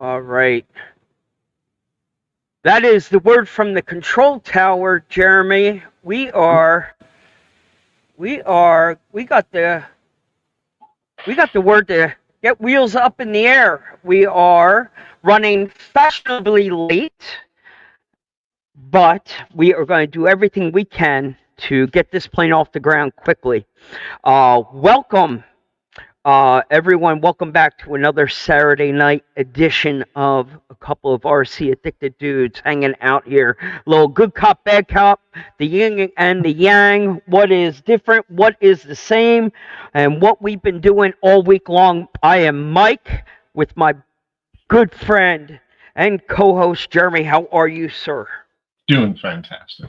All right. That is the word from the control tower, Jeremy. We got the word to get wheels up in the air. We are running fashionably late, but we are going to do everything we can to get this plane off the ground quickly. Welcome, everyone. Welcome back to another Saturday night edition of a couple of RC addicted dudes hanging out here. Little good cop, bad cop, the yin and the yang. What is different? What is the same? And what we've been doing all week long. I am Mike with my good friend and co-host Jeremy. How are you, sir? Doing fantastic.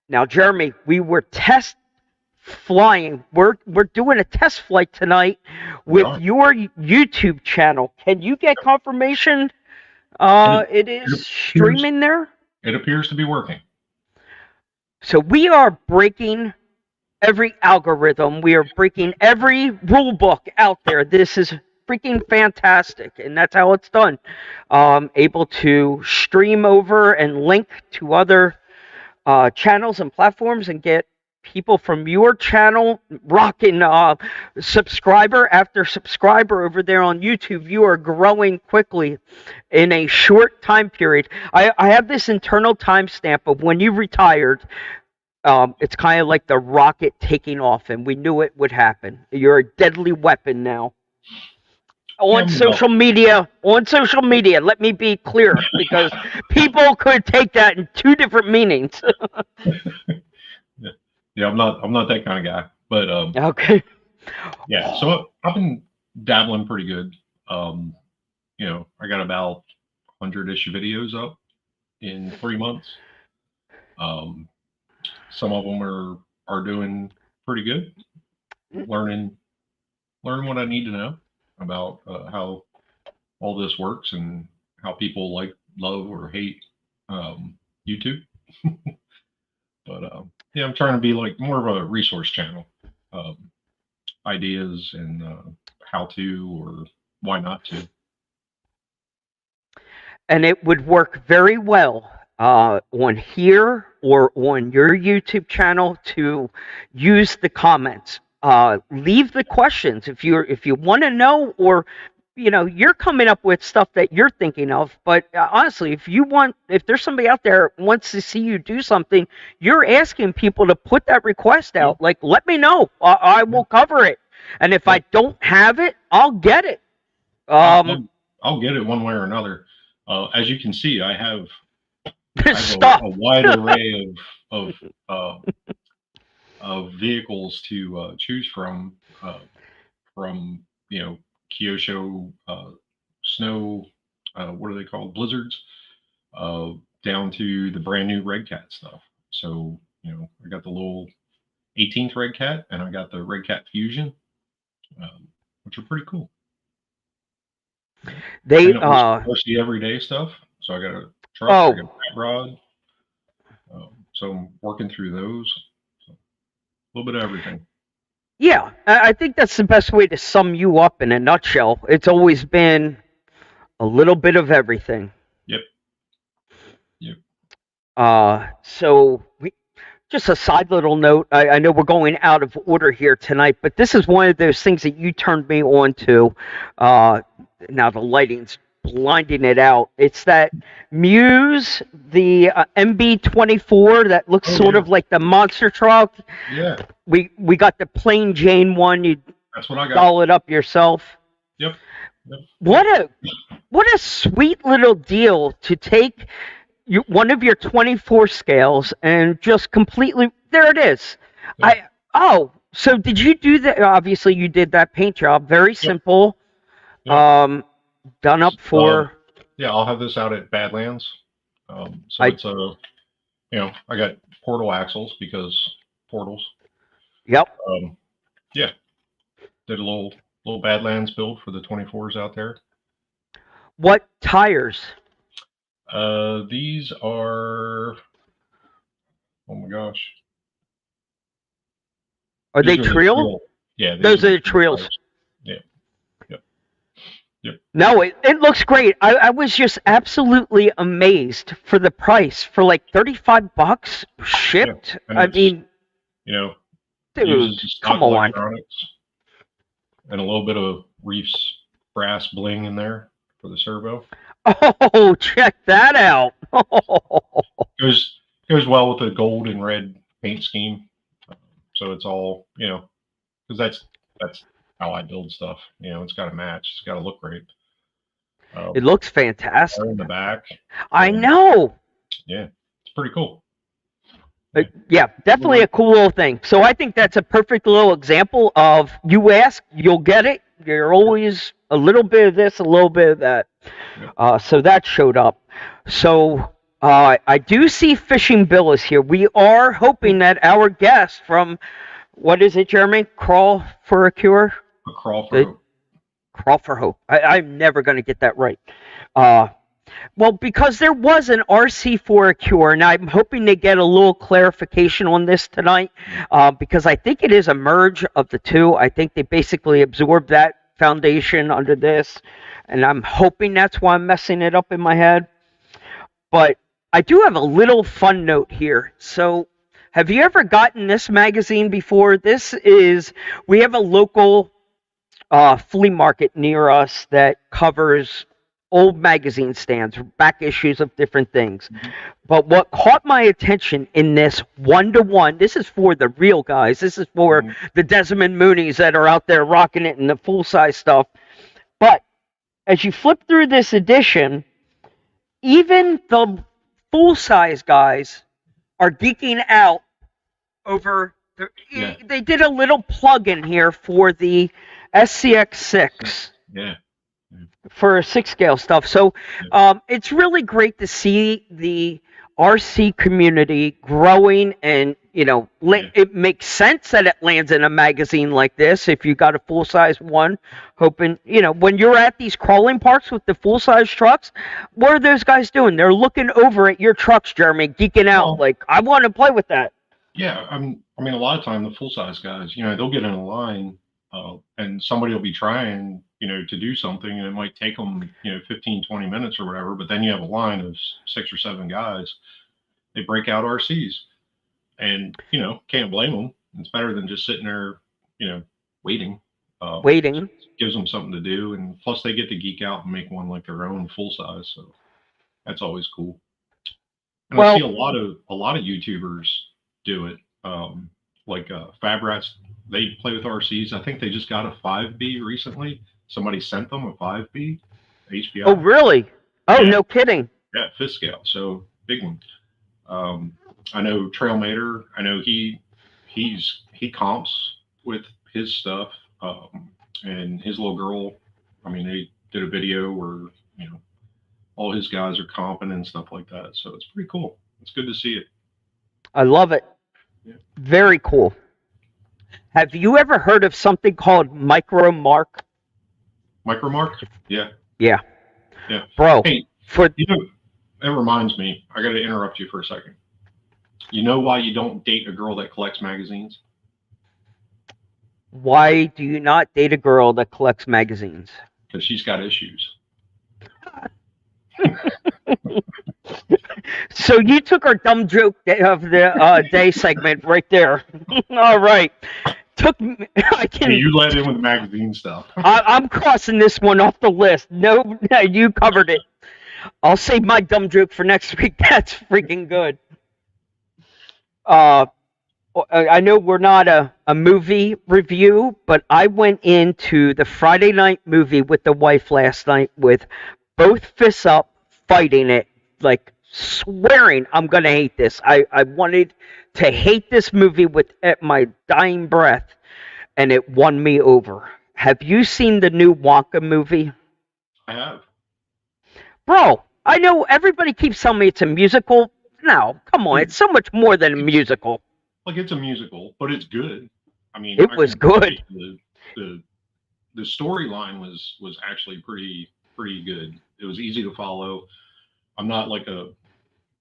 Now, Jeremy, we were test flying. We're doing a test flight tonight with your YouTube channel. Can you get confirmation? It is streaming there. It appears to be working. So we are breaking every algorithm. We are breaking every rule book out there. This is freaking fantastic, and that's how it's done. Able to stream over and link to other channels and platforms and get people from your channel rocking subscriber after subscriber over there on YouTube. You are growing quickly in a short time period. I have this internal timestamp of when you retired. It's kind of like the rocket taking off, and we knew it would happen. You're a deadly weapon now. On social media, let me be clear, because people could take that in two different meanings. Yeah, I'm not that kind of guy, but okay. Yeah, so I've been dabbling pretty good. I got about 100-ish videos up in 3 months. Some of them are doing pretty good. Learning what I need to know about how all this works and how people love or hate YouTube. But yeah, I'm trying to be like more of a resource channel, ideas and how to or why not to. And it would work very well on here or on your YouTube channel to use the comments. Leave the questions if you want to know, or you're coming up with stuff that you're thinking of. But honestly, if there's somebody out there wants to see you do something, you're asking people to put that request out. Like, let me know. I will cover it. And if I don't have it, I'll get it. I'll get it one way or another. As you can see, I have a wide array of vehicles to choose from Kyosho snow, what are they called, blizzards, down to the brand new Red Cat stuff. So I got the little 18th Red Cat, and I got the Red Cat Fusion, which are pretty cool. They mostly everyday stuff. So I got a truck, I got a fat rod. So I'm working through those. So a little bit of everything. Yeah, I think that's the best way to sum you up in a nutshell. It's always been a little bit of everything. Yep. So just a side little note. I know we're going out of order here tonight, but this is one of those things that you turned me on to. Now the lighting's blinding it out. It's that Muse, the MB-24 that looks sort of like the monster truck. Yeah. We got the plain Jane one. That's what I got. Doll it up yourself. Yep. What a sweet little deal to take one of your 24 scales and just completely, there it is. Yep. So did you do that? Obviously you did that paint job. Very simple. Yep. Done up for. Yeah, I'll have this out at Badlands. So it's I got portal axles because portals. Yep. Yeah. Did a little Badlands build for the 24s out there. What tires? These are, oh my gosh. Are they trail? Yeah. Those are the trails. Yeah. Yep. No, it looks great. I was just absolutely amazed for the price for like $35 Yeah, shipped. and I it's, mean, you know, uses dude, the come stock on. electronics and a little bit of Reef's brass bling in there for the servo. Oh, check that out. Goes well with the gold and red paint scheme. So it's all, because that's how I build stuff. It's got to match. It's got to look great. It Um, looks fire fantastic. in the back, I and know. yeah, it's pretty cool. Yeah. Yeah, definitely a cool little thing. So I think that's a perfect little example of you ask, you'll get it. You're always a little bit of this, a little bit of that. Yep. So that showed up. So I do see Fishing Bill is here. We are hoping that our guest from, what is it, Jeremy? Crawl for a Cure? A crawl for The hope. Crawl for Hope. I'm never going to get that right. Uh, well, because there was an RC for a Cure, and I'm hoping they get a little clarification on this tonight, because I think it is a merge of the two. I think they basically absorbed that foundation under this, and I'm hoping that's why I'm messing it up in my head. But I do have a little fun note here. So, have you ever gotten this magazine before? We have a local flea market near us that covers old magazine stands, back issues of different things. But what caught my attention in this one-to-one, this is for the real guys. This is for the Desmond Moonies that are out there rocking it in the full-size stuff. But as you flip through this edition, even the full-size guys are geeking out over Yeah. they did a little plug in here for the SCX6 Yeah. for 6 scale stuff. So it's really great to see the RC community growing, and it makes sense that it lands in a magazine like this if you got a full size one. Hoping when you're at these crawling parks with the full size trucks, what are those guys doing? They're looking over at your trucks, Jeremy, geeking out Well, like, I want to play with that. yeah. I mean, a lot of time the full size guys, they'll get in a line, and somebody will be trying, to do something, and it might take them, 15, 20 minutes or whatever. But then you have a line of 6 or 7 guys. They break out RCs, and can't blame them. It's better than just sitting there, waiting. Waiting. Gives them something to do, and plus they get to geek out and make one like their own full size. So that's always cool. And I see a lot of YouTubers do it. Like Fab Rats, they play with RCs. I think they just got a 5B recently. Somebody sent them a 5B HBI. Oh, really? Oh, yeah. No kidding. Yeah, 5th scale, so big one. I know Trailmater. I know he comps with his stuff, and his little girl. I mean, they did a video where all his guys are comping and stuff like that. So it's pretty cool. It's good to see it. I love it. Yeah. Very cool. Have you ever heard of something called Micro Mark? Micro Mark? Yeah. Yeah. Yeah. Bro. Hey, that reminds me. I got to interrupt you for a second. You know why you don't date a girl that collects magazines? Why do you not date a girl that collects magazines? Because she's got issues. So you took our dumb joke of the day segment right there. All right. You led in with magazine stuff. I'm crossing this one off the list. No, you covered it. I'll save my dumb joke for next week. That's freaking good. I know we're not a movie review, but I went into the Friday night movie with the wife last night with both fists up, fighting it, like swearing I'm going to hate this. I wanted to hate this movie at my dying breath, and it won me over. Have you seen the new Wonka movie? I have. Bro, I know everybody keeps telling me it's a musical. No, come on. It's so much more than a musical. Like, it's a musical, but it's good. I mean, it was good. The storyline was actually pretty good. It was easy to follow. I'm not like a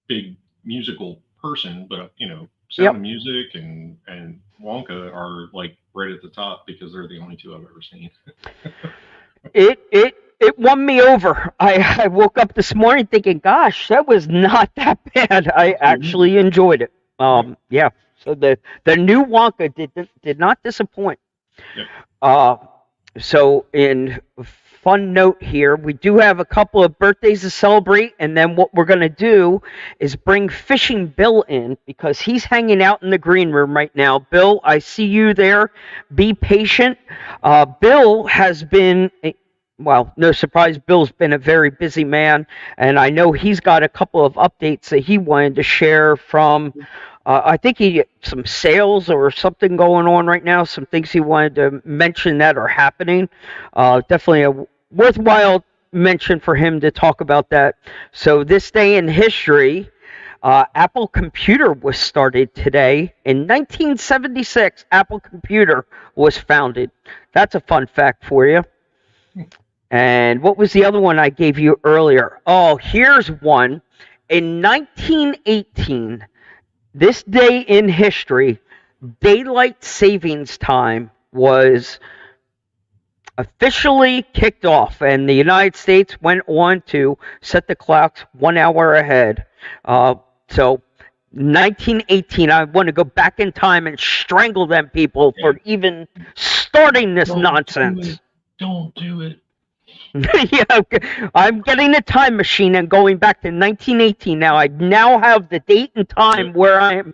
big musical person, but Sound of Music and Wonka are like right at the top because they're the only two I've ever seen. it won me over. I woke up this morning thinking, gosh, that was not that bad. I actually enjoyed it. Yeah. So the new Wonka did not disappoint. Yep. So in fun note here, we do have a couple of birthdays to celebrate, and then what we're going to do is bring Fishing Bill in because he's hanging out in the green room right now. Bill, I see you there. Be patient. Bill has been, well, no surprise, Bill's been a very busy man, and I know he's got a couple of updates that he wanted to share from I think he had some sales or something going on right now, some things he wanted to mention that are happening. Definitely a worthwhile mention for him to talk about that. So this day in history, Apple Computer was started today. In 1976, Apple Computer was founded. That's a fun fact for you. And what was the other one I gave you earlier? Oh, here's one. In 1918, this day in history, daylight savings time was officially kicked off, and the United States went on to set the clocks 1 hour ahead. So 1918, I want to go back in time and strangle them people for even starting this nonsense. Don't do it. Yeah, I'm getting a time machine and going back to 1918 now. I now have the date and time where I am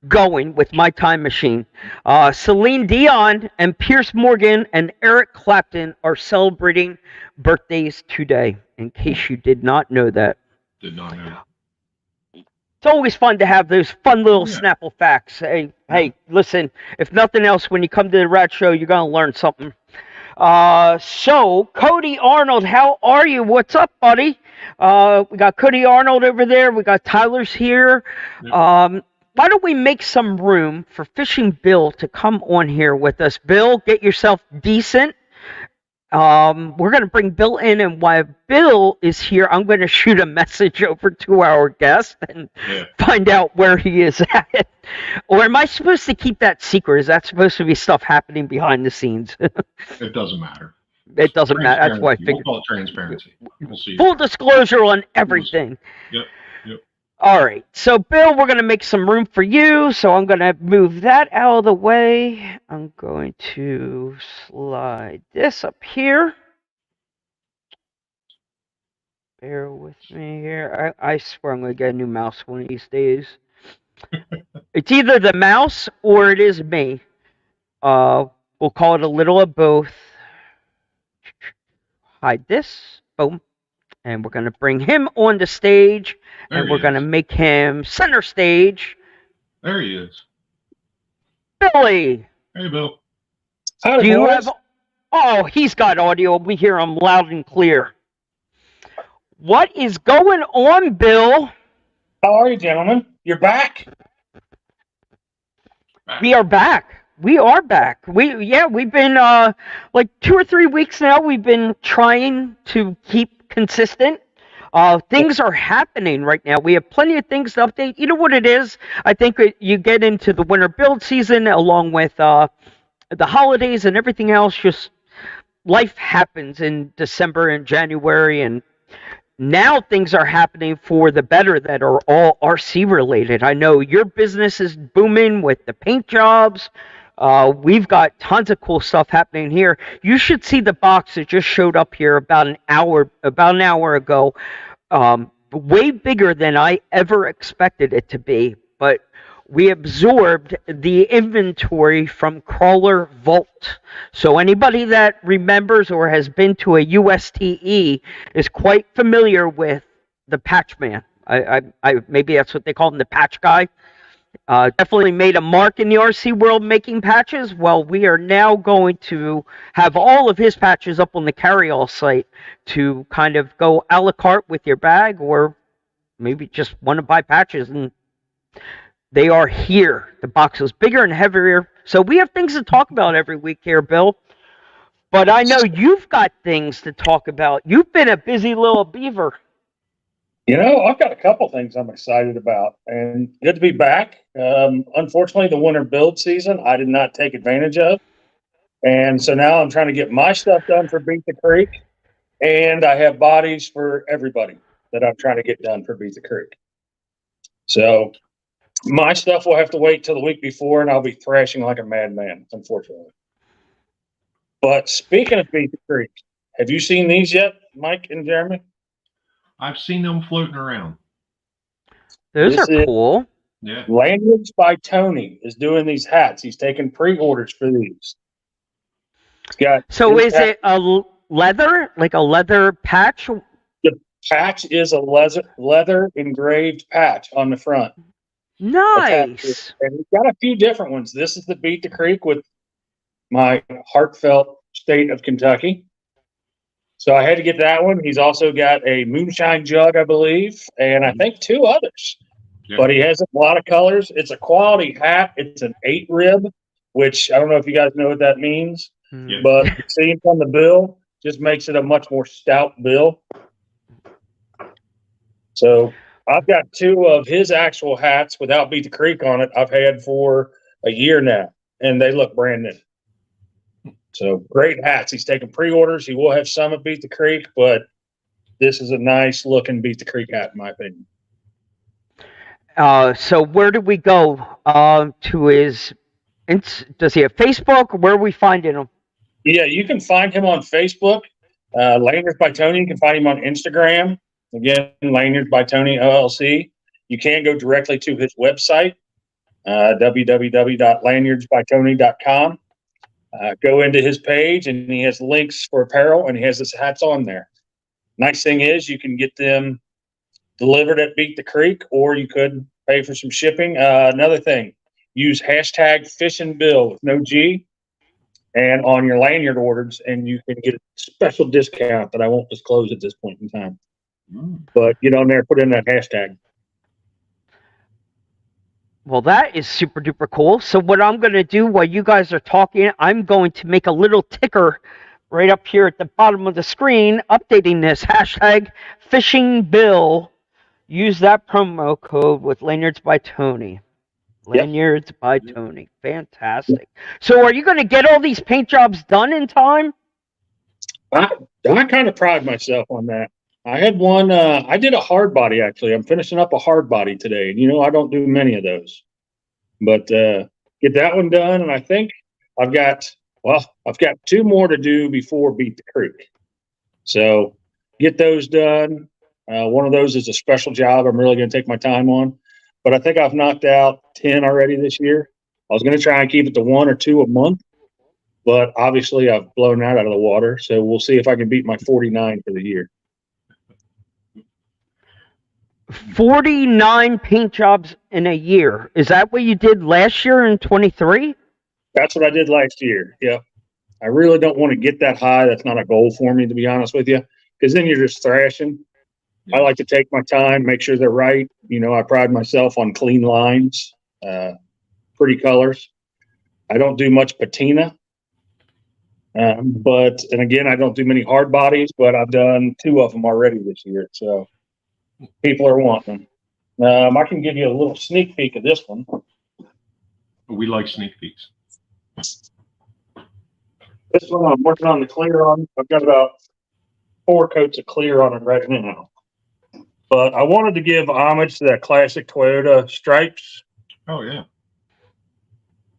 going with my time machine. Celine Dion and Pierce Morgan and Eric Clapton are celebrating birthdays today, in case you did not know that. Did not know. It's always fun to have those fun little Snapple facts. Hey, listen, if nothing else, when you come to the RAD Show, you're going to learn something. So Cody Arnold, how are you? What's up, buddy? We got Cody Arnold over there. We got Tyler's here. Yep. Why don't we make some room for Fishing Bill to come on here with us? Bill, get yourself decent. We're going to bring Bill in, and while Bill is here, I'm going to shoot a message over to our guest and find out where he is at. Or am I supposed to keep that secret? Is that supposed to be stuff happening behind the scenes? It doesn't matter. It doesn't matter. That's why I figured. We'll call it transparency. We'll see. Full disclosure on everything. Yep. All right. So, Bill, we're going to make some room for you. So I'm going to move that out of the way. I'm going to slide this up here. Bear with me here. I swear I'm going to get a new mouse one of these days. It's either the mouse or it is me. We'll call it a little of both. Hide this. Boom. And we're going to bring him on the stage. And we're going to make him center stage. There he is. Billy. Hey, Bill. Howdy, Do you boys. have... Oh, he's got audio. We hear him loud and clear. What is going on, Bill? How are you, gentlemen? You're back? We are back. We are back. We've been like 2 or 3 weeks now. We've been trying to keep consistent. Things are happening right now. We have plenty of things to update. You know what it is? I think you get into the winter build season along with the holidays and everything else. Just life happens in December and January, and now things are happening for the better that are all RC related. I know your business is booming with the paint jobs. We've got tons of cool stuff happening here. You should see the box that just showed up here about an hour ago. Way bigger than I ever expected it to be. But we absorbed the inventory from Crawler Vault. So anybody that remembers or has been to a USTE is quite familiar with the Patch Man. I maybe that's what they call him, the Patch Guy. Definitely made a mark in the RC world making patches. Well, we are now going to have all of his patches up on the Carry-All site to kind of go a la carte with your bag, or maybe just want to buy patches, and they are here. The box is bigger and heavier, so we have things to talk about every week here, Bill. But I know you've got things to talk about. You've been a busy little beaver. You know, I've got a couple things I'm excited about, and good to be back. Unfortunately, the winter build season I did not take advantage of, and so now I'm trying to get my stuff done for Beat the Creek. and I have bodies for everybody that I'm trying to get done for Beat the Creek. So my stuff will have to wait till the week before, and I'll be thrashing like a madman, unfortunately. But speaking of Beat the Creek, have you seen these yet, Mike and Jeremy? I've seen them floating around. Those This are is- cool. Yeah. Lanyards by Tony is doing these hats. He's taking pre-orders for these. It's got So his is hat- it a leather, like a leather patch? patch is a leather engraved patch on the front. Nice. And we've got a few different ones. This is the Beat the Creek with my heartfelt state of Kentucky. So I had to get that one. He's also got a moonshine jug, I believe, and I think 2 others. Yeah. But he has a lot of colors. It's a quality hat. It's an 8 rib, which I don't know if you guys know what that means, Yeah. but the seam on the bill just makes it a much more stout bill. So I've got 2 of his actual hats without Beat the Creek on it. I've had for a year now, and they look brand new. So great hats. He's taking pre-orders. He will have some at Beat the Creek, but this is a nice looking Beat the Creek hat, in my opinion. So where do we go? To his, does he have Facebook? Where are we finding him? Yeah, you can find him on Facebook. Lanyards by Tony. You can find him on Instagram. Again, Lanyards by Tony LLC. You can go directly to his website, www.lanyardsbytony.com. Go into his page, and he has links for apparel, and he has his hats on there. Nice thing is you can get them delivered at Beat the Creek, or you could pay for some shipping. Another thing, use hashtag #FishingBill with no G, and on your lanyard orders, and you can get a special discount that I won't disclose at this point in time. But get on there, put in that hashtag. Well, that is super duper cool. So what I'm going to do while you guys are talking, I'm going to make a little ticker right up here at the bottom of the screen, updating this hashtag #FishingBill. Use that promo code with Lanyards by Tony. Lanyards by Tony. Fantastic. So are you going to get all these paint jobs done in time? I kind of pride myself on that. I had one. I did a hard body, actually. I'm finishing up a hard body today. And, I don't do many of those. But get that one done. And I think I've got 2 more to do before Beat the Creek. So get those done. One of those is a special job I'm really going to take my time on. But I think I've knocked out 10 already this year. I was going to try and keep it to 1 or 2 a month. But obviously, I've blown that out of the water. So we'll see if I can beat my 49 for the year. 49 paint jobs in a year. Is that what you did last year in 23? That's what I did last year. Yeah. I really don't want to get that high. That's not a goal for me, to be honest with you, because then you're just thrashing. I like to take my time, make sure they're right. I pride myself on clean lines, pretty colors. I don't do much patina. And again, I don't do many hard bodies, but I've done 2 of them already this year. So people are wanting them. I can give you a little sneak peek of this one. We like sneak peeks. This one I'm working on the clear on. I've got about 4 coats of clear on it right now. But I wanted to give homage to that classic Toyota stripes. Oh, yeah.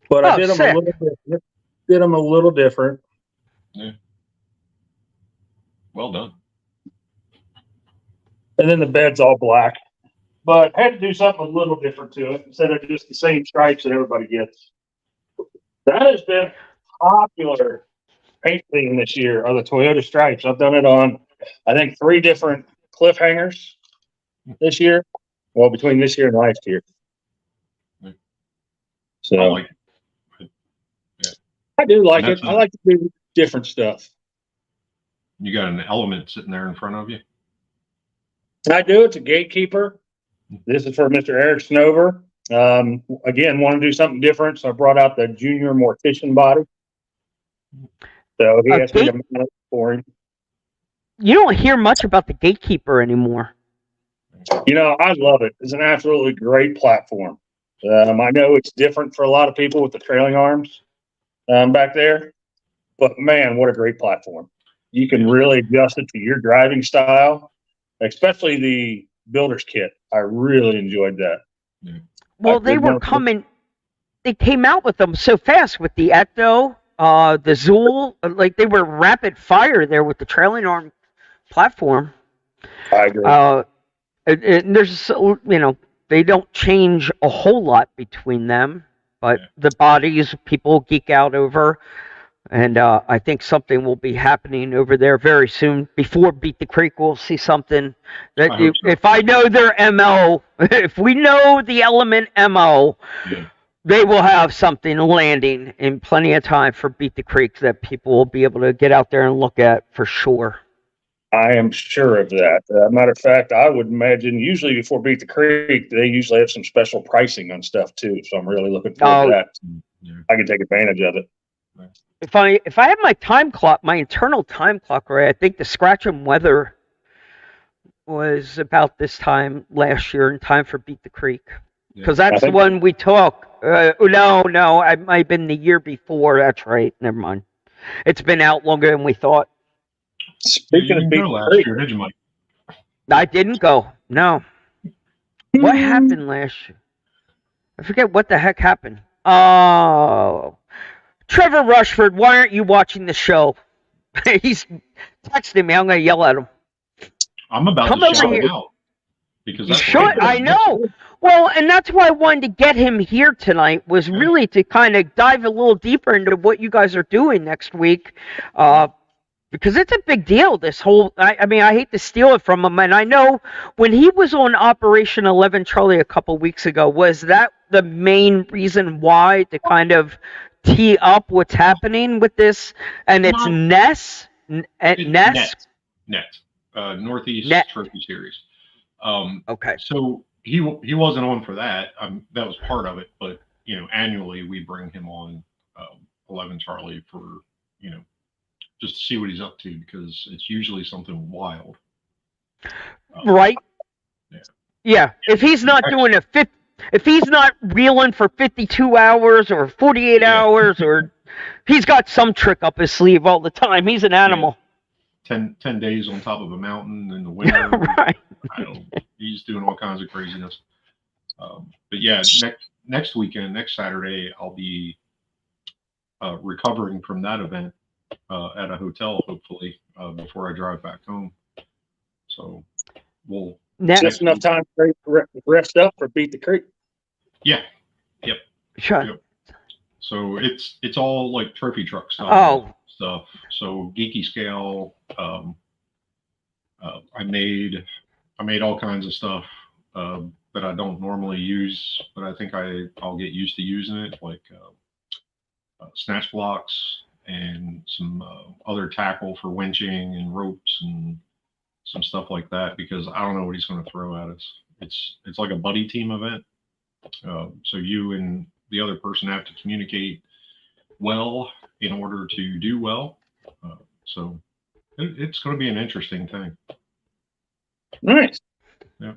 But I did them sick. a little different. Did them a little different. Yeah. Well done. And then the bed's all black. But I had to do something a little different to it instead of just the same stripes that everybody gets. That has been popular paint theme this year, are the Toyota stripes. I've done it on, I think, 3 different cliffhangers this year. Well, between this year and last year. So I like it. I do like And it. that's I like to do different stuff. You got an element sitting there in front of you. I do. It's a gatekeeper. This is for Mr. Eric Snover. Again, want to do something different, so I brought out the junior mortician body. So he asked me to make it for him. You don't hear much about the Gatekeeper anymore. I love it. It's an absolutely great platform. I know it's different for a lot of people with the trailing arms back there, but man, what a great platform. You can really adjust it to your driving style, especially the builder's kit. I really enjoyed that. Yeah. Well, they were coming. They came out with them so fast with the Ecto, the Zool. Like they were rapid fire there with the trailing arm platform. I agree. There's, they don't change a whole lot between them, but the bodies people geek out over. And I think something will be happening over there very soon. Before Beat the Creek, we'll see something. If I know their MO, if we know the Element MO, they will have something landing in plenty of time for Beat the Creek that people will be able to get out there and look at for sure. I am sure of that. Matter of fact, I would imagine usually before Beat the Creek, they usually have some special pricing on stuff too. So I'm really looking forward to that. Yeah. I can take advantage of it. If I have my time clock, my internal time clock right, I think the Scratch and Weather was about this time last year in time for Beat the Creek. Because that's the one we took. No, I might have been the year before. That's right. Never mind. It's been out longer than we thought. Speaking of Beat the Creek, did you, Mike? I didn't go. No. What happened last year? I forget what the heck happened. Oh. Trevor Rushford, why aren't you watching the show? He's texting me. I'm going to yell at him. I'm about to shout him out. Because that's I know. Well, and that's why I wanted to get him here tonight, was really to kind of dive a little deeper into what you guys are doing next week. Because it's a big deal, this whole... I mean, I hate to steal it from him, and I know when he was on Operation 11 Charlie a couple weeks ago, was that the main reason why to kind of tee up what's happening with this? And it's Ness? Northeast Trophy Series. Okay. So he wasn't on for that. That was part of it, but annually we bring him on 11 Charlie for just to see what he's up to, because it's usually something wild. Right. Yeah. If he's not doing if he's not reeling for 52 hours or 48 hours, or he's got some trick up his sleeve all the time. He's an animal. 10 days on top of a mountain in the winter. Right. He's doing all kinds of craziness. But yeah, next weekend, next Saturday, I'll be recovering from that event at a hotel, hopefully, before I drive back home. So we'll just enough time to rest up for Beat the Creek. Yeah. Yep. Sure. Yep. So it's all like trophy truck stuff. So geeky scale. I made all kinds of stuff that I don't normally use, but I think I'll get used to using it, like snatch blocks and some other tackle for winching and ropes and some stuff like that, because I don't know what he's going to throw at us. It's like a buddy team event. So you and the other person have to communicate well in order to do well. So it's going to be an interesting thing. Nice. Yeah.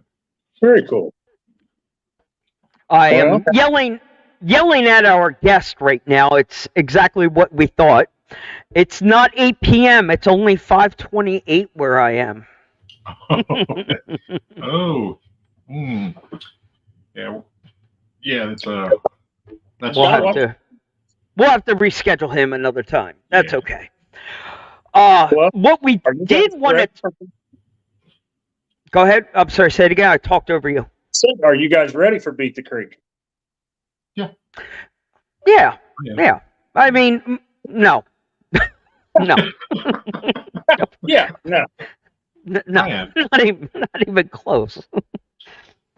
Very cool. I am yelling at our guest right now. It's exactly what we thought. It's not 8 p.m. It's only 5:28 where I am. Oh. Yeah. Yeah. That's we'll have to reschedule him another time. That's okay. What we did want to. Go ahead. I'm sorry. Say it again. I talked over you. So, are you guys ready for Beat the Creek? Yeah. Yeah. I mean, no. No. Yeah. No. No. Not even close.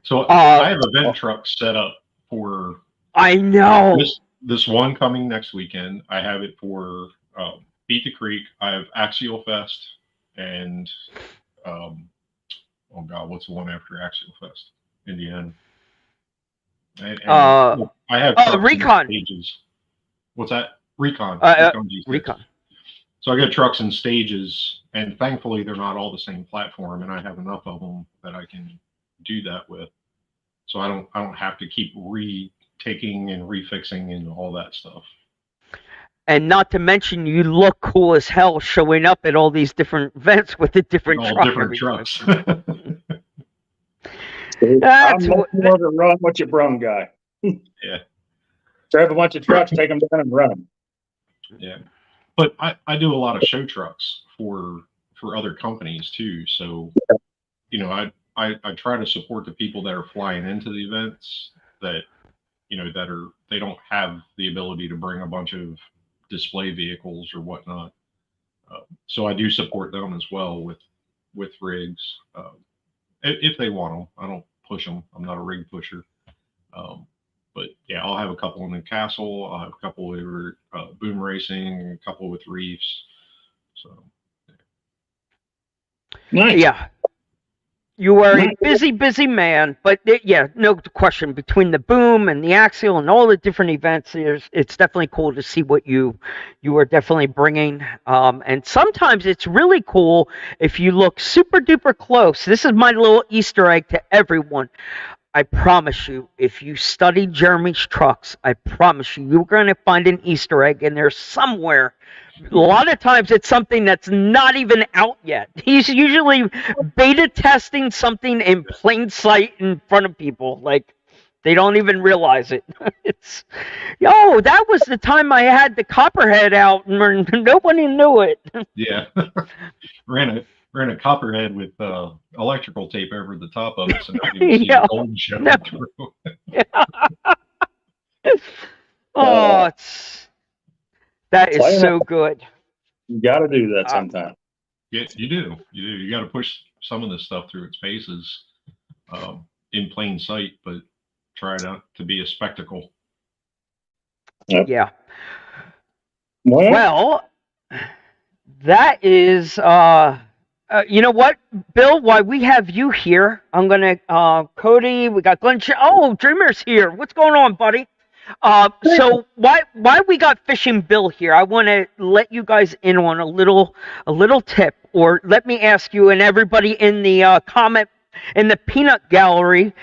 So I have event trucks set up for. I know. This one coming next weekend. I have it for Beat the Creek. I have Axial Fest and oh God, what's the one after Axial Fest? Indiana. And I have Recon. Stages. What's that? Recon. Recon. So I got trucks and stages, and thankfully they're not all the same platform, and I have enough of them that I can do that with. So I don't have to keep retaking and refixing and all that stuff. And not to mention, you look cool as hell showing up at all these different events with a different All truck. different every time. trucks. That's I'm much more of a run what you brung guy. Yeah. Grab a bunch of trucks, take them down, and run them. Yeah. But I do a lot of show trucks for other companies too. So, you know, I try to support the people that are flying into the events that, you know, they don't have the ability to bring a bunch of display vehicles or whatnot. So I do support them as well with rigs, if they want them. I don't push them. I'm not a rig pusher. But yeah, I'll have a couple in the castle. I'll have a couple over boom racing, a couple with reefs. So Nice. Yeah. You are a busy man, but yeah, no question. Between the boom and the axial and all the different events, it's definitely cool to see what you are definitely bringing. And sometimes it's really cool if you look super duper close. This is my little Easter egg to everyone. I promise you, if you study Jeremy's trucks, I promise you, you're going to find an Easter egg in there somewhere. A lot of times it's something that's not even out yet. He's usually beta testing something in plain sight in front of people. Like, they don't even realize it. It's, that was the time I had the copperhead out and nobody knew it. yeah, ran a copperhead with electrical tape over the top of it, so now you can see the gold showing through. Oh, that is so good. You got to do that sometime. Yeah, you do. You got to push some of this stuff through its paces in plain sight, but try it out to be a spectacle. Yep. Yeah. Well, that is. You know what, Bill? Why we have you here? I'm gonna. Cody, we got Glenn. Oh, Dreamer's here. What's going on, buddy? So why we got Fishing Bill here? I want to let you guys in on a little tip, or let me ask you and everybody in the comment in the peanut gallery.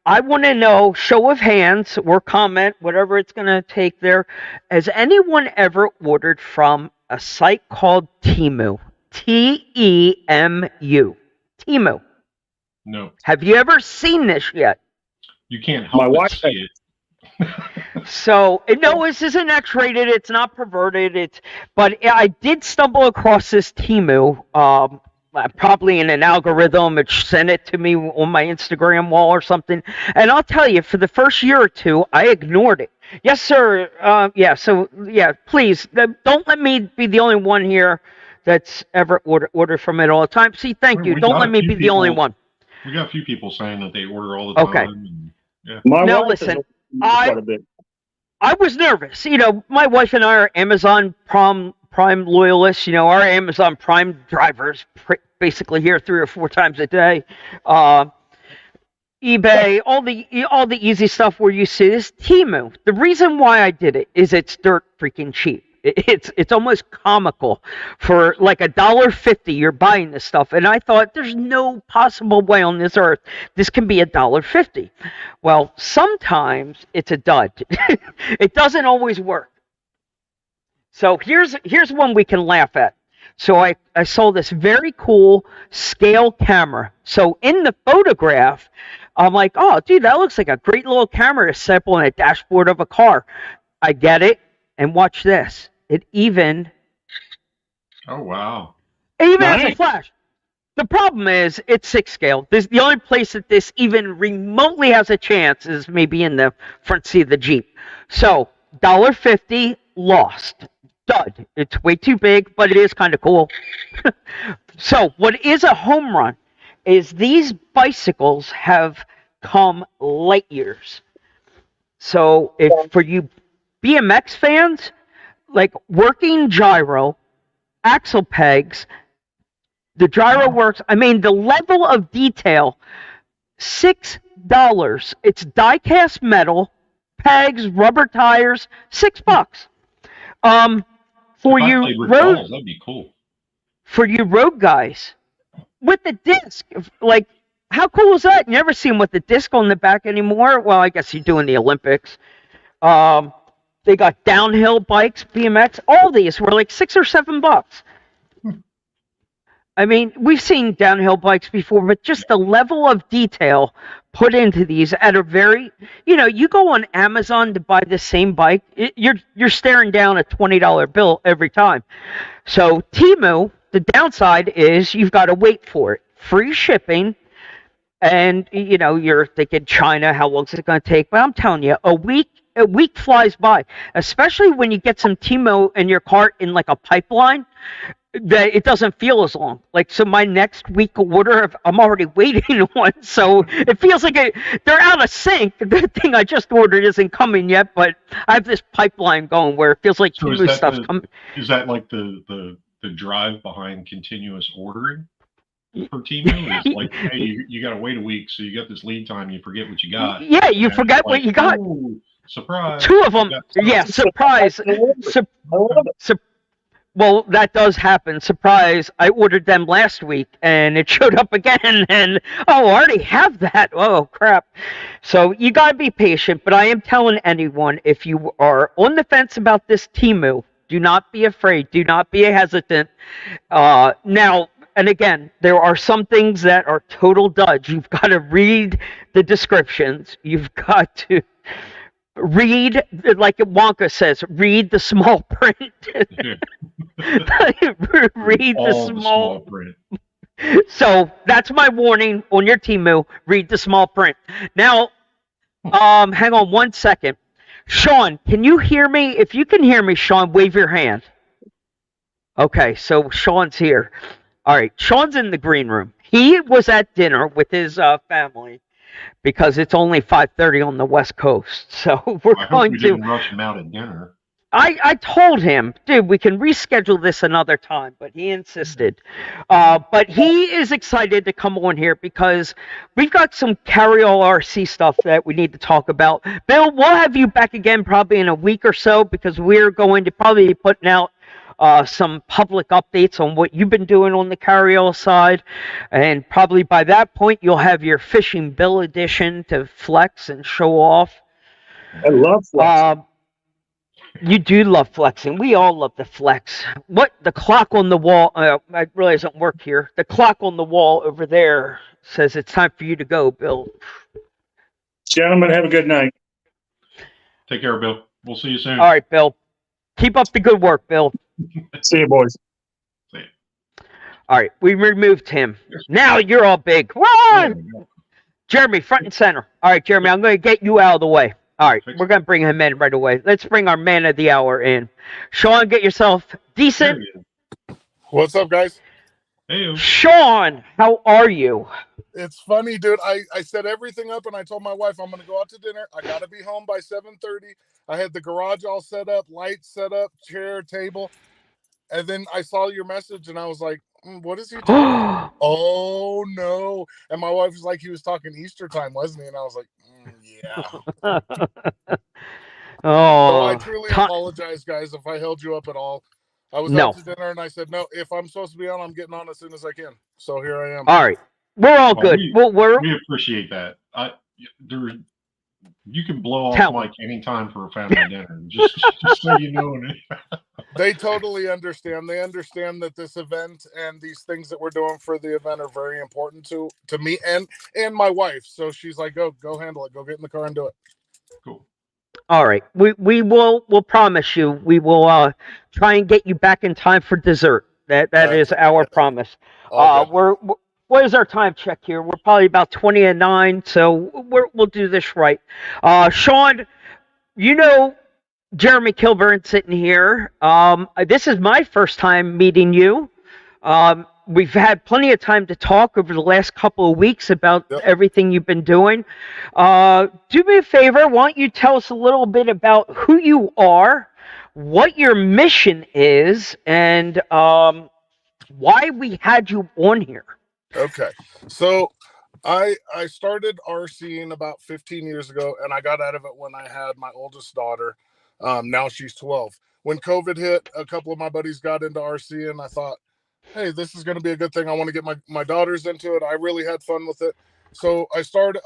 I want to know, show of hands or comment, whatever it's going to take there. Has anyone ever ordered from a site called Temu? Temu. Temu. No. Have you ever seen this yet? You can't help but see it. So, no, this isn't X-rated. It's not perverted. But I did stumble across this Temu, probably in an algorithm. It sent it to me on my Instagram wall or something. And I'll tell you, for the first year or two, I ignored it. Yes, sir. Please, don't let me be the only one here that's ever ordered from it all the time. See, thank you. Don't let me be the only one. We got a few people saying that they order all the time. Okay. And, yeah. Now, listen. I was nervous. You know, my wife and I are Amazon Prime loyalists. You know, our Amazon Prime drivers basically here 3 or 4 times a day. eBay, all the easy stuff where you see this. Temu. The reason why I did it is it's dirt freaking cheap. It's almost comical. For like $1.50 you're buying this stuff, and I thought there's no possible way on this earth this can be $1.50. Well, sometimes it's a dud. It doesn't always work. So here's one we can laugh at. So I saw this very cool scale camera. So in the photograph, I'm like, oh, dude, that looks like a great little camera to set up on a dashboard of a car. I get it. And watch this. It even. Oh, wow. Even has a flash. The problem is it's 6 scale. The only place that this even remotely has a chance is maybe in the front seat of the Jeep. So, $1.50 lost. Dud. It's way too big, but it is kind of cool. So, what is a home run is these bicycles have come light years. So, if for you BMX fans, like working gyro, axle pegs, the gyro works. I mean, the level of detail, $6. It's die-cast metal, pegs, rubber tires, $6. For you road, that'd be cool. For you road guys, with the disc, like, how cool is that? You never see them with the disc on the back anymore. Well, I guess you do in the Olympics. They got downhill bikes, BMX. All these were like $6 or $7. I mean, we've seen downhill bikes before, but just the level of detail put into these at a very, you go on Amazon to buy the same bike, you're staring down a $20 bill every time. So Temu, the downside is you've got to wait for it. Free shipping, and you're thinking China, how long is it going to take? But I'm telling you, a week flies by, especially when you get some Temu in your cart in like a pipeline. That it doesn't feel as long. Like, so my next week order, I'm already waiting on, so it feels like they're out of sync. The thing I just ordered isn't coming yet, but I have this pipeline going where it feels like Temu stuff's coming. Is that like the drive behind continuous ordering for Temu? It's like, hey, you got to wait a week, so you got this lead time, you forget what you got. Yeah, you forget what you got. Oh, surprise. Two of them. Yeah, surprise. Well, that does happen. Surprise, I ordered them last week, and it showed up again, and, I already have that. Oh, crap. So you got to be patient, but I am telling anyone, if you are on the fence about this Temu, do not be afraid. Do not be hesitant. Now, and again, there are some things that are total duds. You've got to read the descriptions. You've got to read, like Wonka says, read the small print. Read the small print. So that's my warning on your Temu. Read the small print. Now, hang on 1 second. Sean, can you hear me? If you can hear me, Sean, wave your hand. Okay, so Sean's here. All right, Sean's in the green room. He was at dinner with his family because it's only 5:30 on the West Coast. So we're going to didn't rush him out at dinner. I told him, dude, we can reschedule this another time, but he insisted. But he is excited to come on here because we've got some carryall RC stuff that we need to talk about. Bill, we'll have you back again probably in a week or so because we're going to probably be putting out some public updates on what you've been doing on the carryall side. And probably by that point, you'll have your fishing bill edition to flex and show off. I love flexing. You do love flexing. We all love the flex. What? The clock on the wall, I realize it doesn't work here. The clock on the wall over there says it's time for you to go, Bill. Gentlemen, have a good night. Take care, Bill. We'll see you soon. All right, Bill. Keep up the good work, Bill. See you, boys. See you. All right, we removed him. Now you're all big. Run! Jeremy, front and center. All right, Jeremy, I'm going to get you out of the way. All right, we're going to bring him in right away. Let's bring our man of the hour in. Sean, get yourself decent. What's up, guys? Hey. Sean, how are you? It's funny, dude. I set everything up, and I told my wife I'm going to go out to dinner. I got to be home by 7:30. I had the garage all set up, lights set up, chair, table. And then I saw your message, and I was like, what is he talking? Oh, no. And my wife was like, he was talking Easter time, wasn't he? And I was like, yeah. So I truly apologize, guys, if I held you up at all. I was out to dinner, and I said, no, if I'm supposed to be on, I'm getting on as soon as I can. So here I am. All right. We're all good. We appreciate that. You can blow off Mike anytime for a family dinner. Just so you know. They totally understand. They understand that this event and these things that we're doing for the event are very important to me and my wife. So she's like, go handle it. Go get in the car and do it. Cool. All right. We'll promise you we will try and get you back in time for dessert. That is our promise. What is our time check here? We're probably about 20 and 9, so we'll do this right. Sean, Jeremy Kilburn sitting here. This is my first time meeting you. We've had plenty of time to talk over the last couple of weeks about everything you've been doing. Do me a favor. Why don't you tell us a little bit about who you are, what your mission is, and why we had you on here. Okay. So I started RCing about 15 years ago, and I got out of it when I had my oldest daughter. Now she's 12. When COVID hit, a couple of my buddies got into RC, and I thought, hey, this is going to be a good thing. I want to get my daughters into it. I really had fun with it. So I started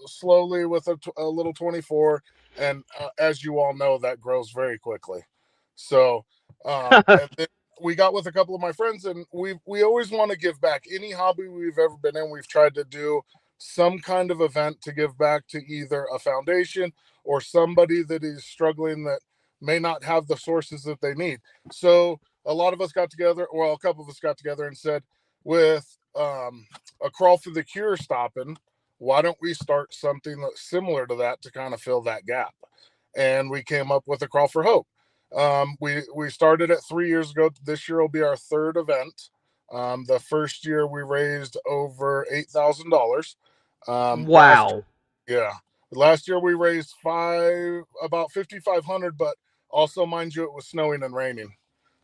slowly with a little 24. and as you all know, that grows very quickly. So and then we got with a couple of my friends, and we always want to give back. Any hobby we've ever been in, we've tried to do some kind of event to give back to either a foundation or somebody that is struggling that may not have the sources that they need. So a lot of us got together, well, a couple of us got together and said, with a Crawl for the Cure stopping, why don't we start something that's similar to that to kind of fill that gap? And we came up with a Crawl for Hope. We started it 3 years ago. This year will be our third event. The first year we raised over $8,000. Wow. Last year we raised about 5,500, but also, mind you, it was snowing and raining.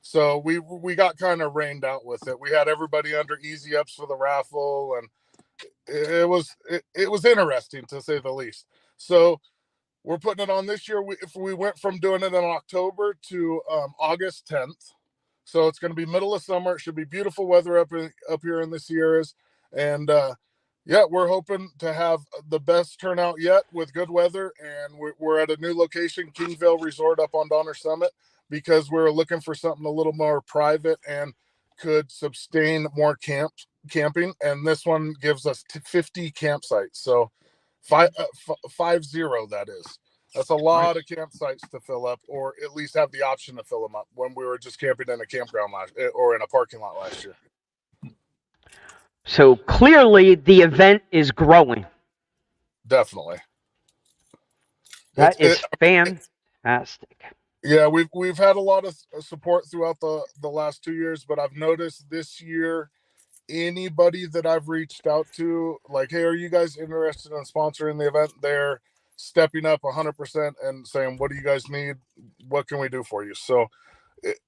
So we got kind of rained out with it. We had everybody under easy ups for the raffle, and it was interesting, to say the least. So we're putting it on this year. If we went from doing it in October to August 10th, so it's going to be middle of summer. It should be beautiful weather up here in the Sierras, and yeah, we're hoping to have the best turnout yet with good weather. And we're at a new location, Kingvale Resort, up on Donner Summit, because we're looking for something a little more private and could sustain more camping. And this one gives us 50 campsites. So 50, that is. That's a lot of campsites to fill up, or at least have the option to fill them up, when we were just camping in a campground or in a parking lot last year. So clearly the event is growing. Definitely. That is fantastic. Yeah, we've had a lot of support throughout the last 2 years, but I've noticed this year, anybody that I've reached out to, like, hey, are you guys interested in sponsoring the event? They're stepping up 100% and saying, what do you guys need? What can we do for you? So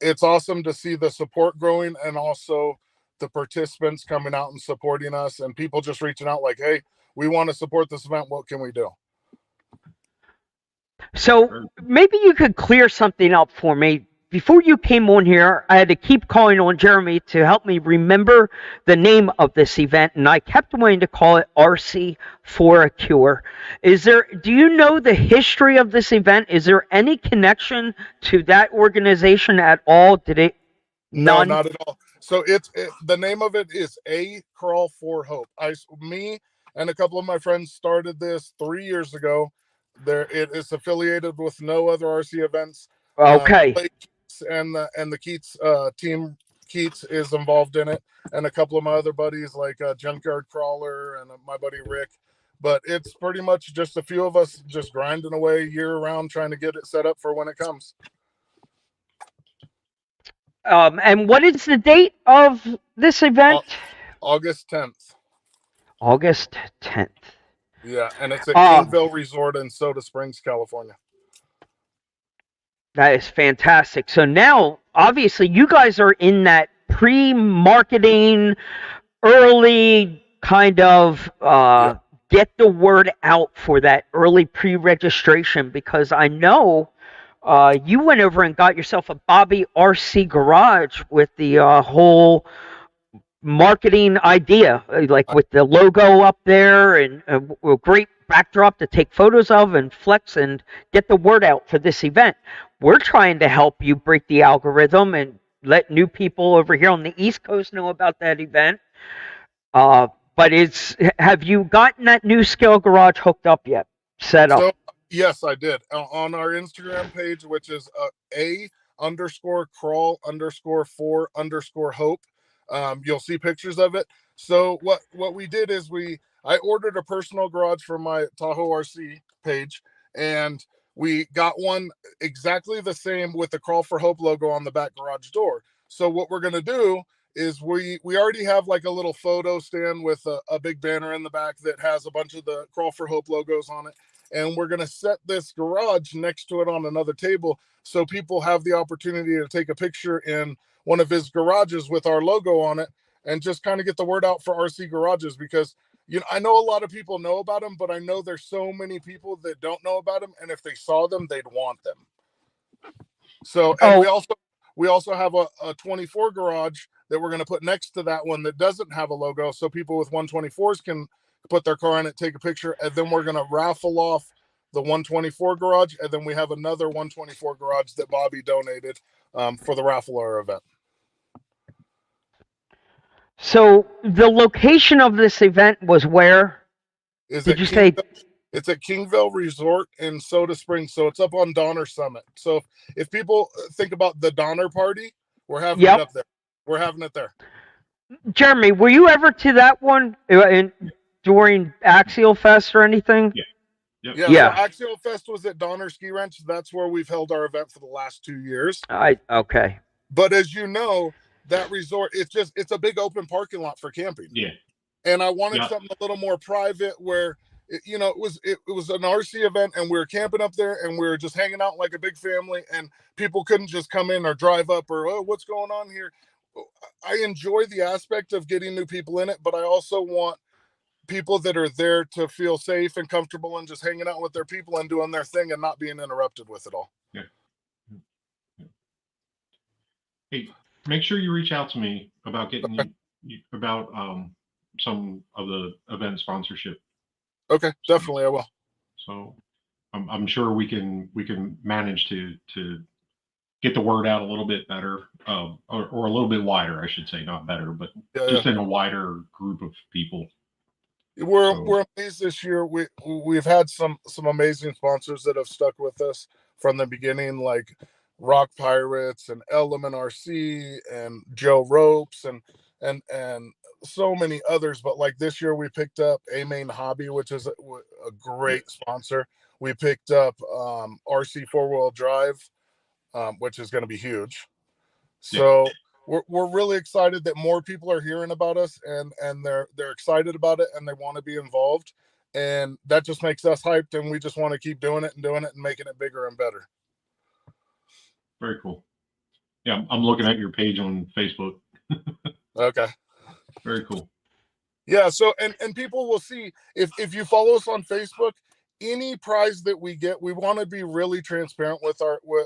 it's awesome to see the support growing, and also the participants coming out and supporting us, and people just reaching out like, hey, we want to support this event. What can we do? So maybe you could clear something up for me. Before you came on here, I had to keep calling on Jeremy to help me remember the name of this event, and I kept wanting to call it RC for a Cure. Do you know the history of this event? Is there any connection to that organization at all? No, not at all. So the name of it is A Crawl for Hope. Me and a couple of my friends started this 3 years ago. It is affiliated with no other RC events. Okay. And the Keats team Keats is involved in it, and a couple of my other buddies like Junkyard Crawler and my buddy Rick. But it's pretty much just a few of us just grinding away year round trying to get it set up for when it comes. And what is the date of this event? August 10th. August 10th. Yeah, and it's at Kingvale Resort in Soda Springs, California. That is fantastic. So now, obviously, you guys are in that pre-marketing, early kind of get the word out for that early pre-registration, because I know you went over and got yourself a Bobby RC garage with the whole marketing idea, like with the logo up there and a great backdrop to take photos of and flex and get the word out for this event. We're trying to help you break the algorithm and let new people over here on the East Coast know about that event. But have you gotten that new scale garage hooked up yet? Set up? So, yes, I did. On our Instagram page, which is A_crawl_for_hope. You'll see pictures of it. So what we did is I ordered a personal garage from my Tahoe RC page, and we got one exactly the same with the Crawl for Hope logo on the back garage door. So what we're going to do is we already have like a little photo stand with a big banner in the back that has a bunch of the Crawl for Hope logos on it. And we're going to set this garage next to it on another table, so people have the opportunity to take a picture in one of his garages with our logo on it, and just kind of get the word out for RC garages, because I know a lot of people know about them, but I know there's so many people that don't know about them, and if they saw them, they'd want them. So, and we also have a 24 garage that we're going to put next to that one that doesn't have a logo, so people with 124s can put their car in it, take a picture, and then we're going to raffle off the 124 garage, and then we have another 124 garage that Bobby donated for the raffle hour event. So the location of this event was where? Did you say? It's at Kingville Resort in Soda Springs, so it's up on Donner Summit. So if people think about the Donner Party, we're having it up there. We're having it there. Jeremy, were you ever to that one during Axial Fest or anything? Yeah. So Axial Fest was at Donner Ski Ranch. That's where we've held our event for the last 2 years. Okay. But as you know, that resort, it's a big open parking lot for camping. Yeah. And I wanted something a little more private where it was an RC event, and we were camping up there, and we were just hanging out like a big family, and people couldn't just come in or drive up or, oh, what's going on here? I enjoy the aspect of getting new people in it, but I also want people that are there to feel safe and comfortable and just hanging out with their people and doing their thing and not being interrupted with it all. Yeah. Hey, make sure you reach out to me about getting about some of the event sponsorship. Okay, definitely I will. So I'm sure we can manage to get the word out a little bit better, or a little bit wider, I should say, not better, but just in a wider group of people. We're amazed this year. We've had some amazing sponsors that have stuck with us from the beginning, like Rock Pirates and Element RC and Joe Ropes and so many others. But like this year, we picked up A Main Hobby, which is a great sponsor. We picked up RC 4-wheel drive, which is going to be huge. So we're really excited that more people are hearing about us, and they're excited about it, and they want to be involved, and that just makes us hyped, and we just want to keep doing it and making it bigger and better. Very cool. Yeah, I'm looking at your page on Facebook. Okay. Very cool. Yeah. So and people will see if you follow us on Facebook, any prize that we get, we want to be really transparent with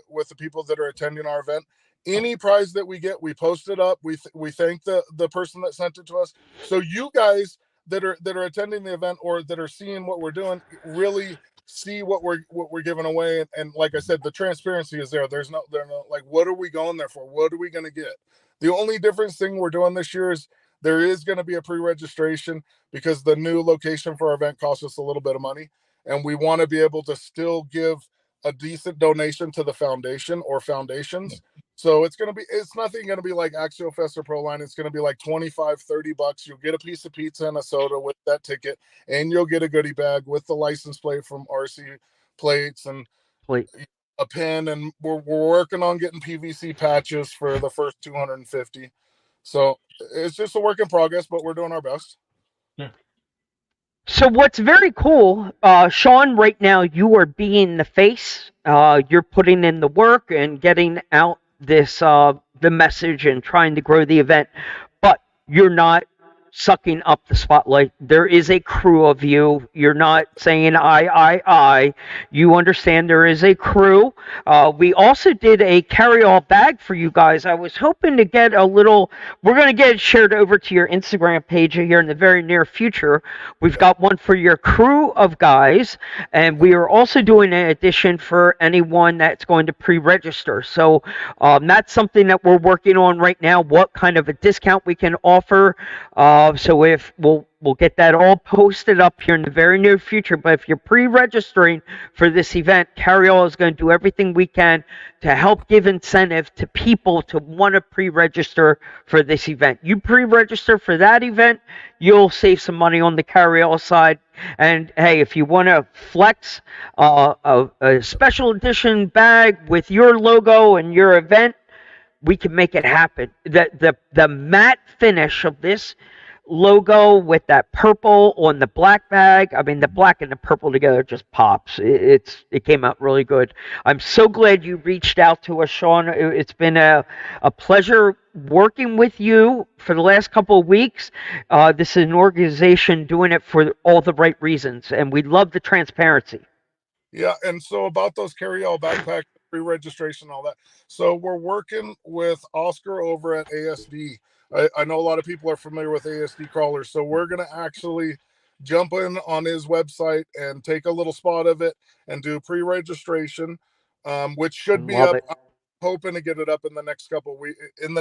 with the people that are attending our event. Any prize that we get, we post it up. We thank the person that sent it to us. So you guys that are attending the event or that are seeing what we're doing really see what we're giving away. And like I said, the transparency is there. They're no like, what are we going there for? What are we going to get? The only difference thing we're doing this year is there is going to be a pre-registration because the new location for our event costs us a little bit of money. And we want to be able to still give a decent donation to the foundation or foundations. So it's nothing going to be like Axial Fest or Proline. It's going to be like $25-$30. You'll get a piece of pizza and a soda with that ticket, and you'll get a goodie bag with the license plate from RC Plates and a pin. And we're working on getting PVC patches for the first 250. So it's just a work in progress, but we're doing our best. Yeah. So what's very cool, Sean, right now you are being the face. You're putting in the work and getting out this the message and trying to grow the event, but you're not sucking up the spotlight. There is a crew of you. You're not saying I. You understand there is a crew. We also did a carry-all bag for you guys. I was hoping to get a little. We're going to get it shared over to your Instagram page here in the very near future. We've got one for your crew of guys, and we are also doing an edition for anyone that's going to pre-register. So that's something that we're working on right now. What kind of a discount we can offer. So if we'll get that all posted up here in the very near future. But if you're pre-registering for this event, Carryall is going to do everything we can to help give incentive to people to want to pre-register for this event. You pre-register for that event, you'll save some money on the Carryall side. And hey, if you want to flex a special edition bag with your logo and your event, we can make it happen. The matte finish of this logo with that purple on the black bag, I mean, the black and the purple together just pops. It came out really good. I'm so glad you reached out to us, Sean. It's been a pleasure working with you for the last couple of weeks. This is an organization doing it for all the right reasons, and we love the transparency. Yeah, and so about those carry-all backpacks, pre-registration, all that. So we're working with Oscar over at ASD. I know a lot of people are familiar with ASD crawlers, so we're going to actually jump in on his website and take a little spot of it and do pre-registration, which should be Love up. it. I'm hoping to get it up in the next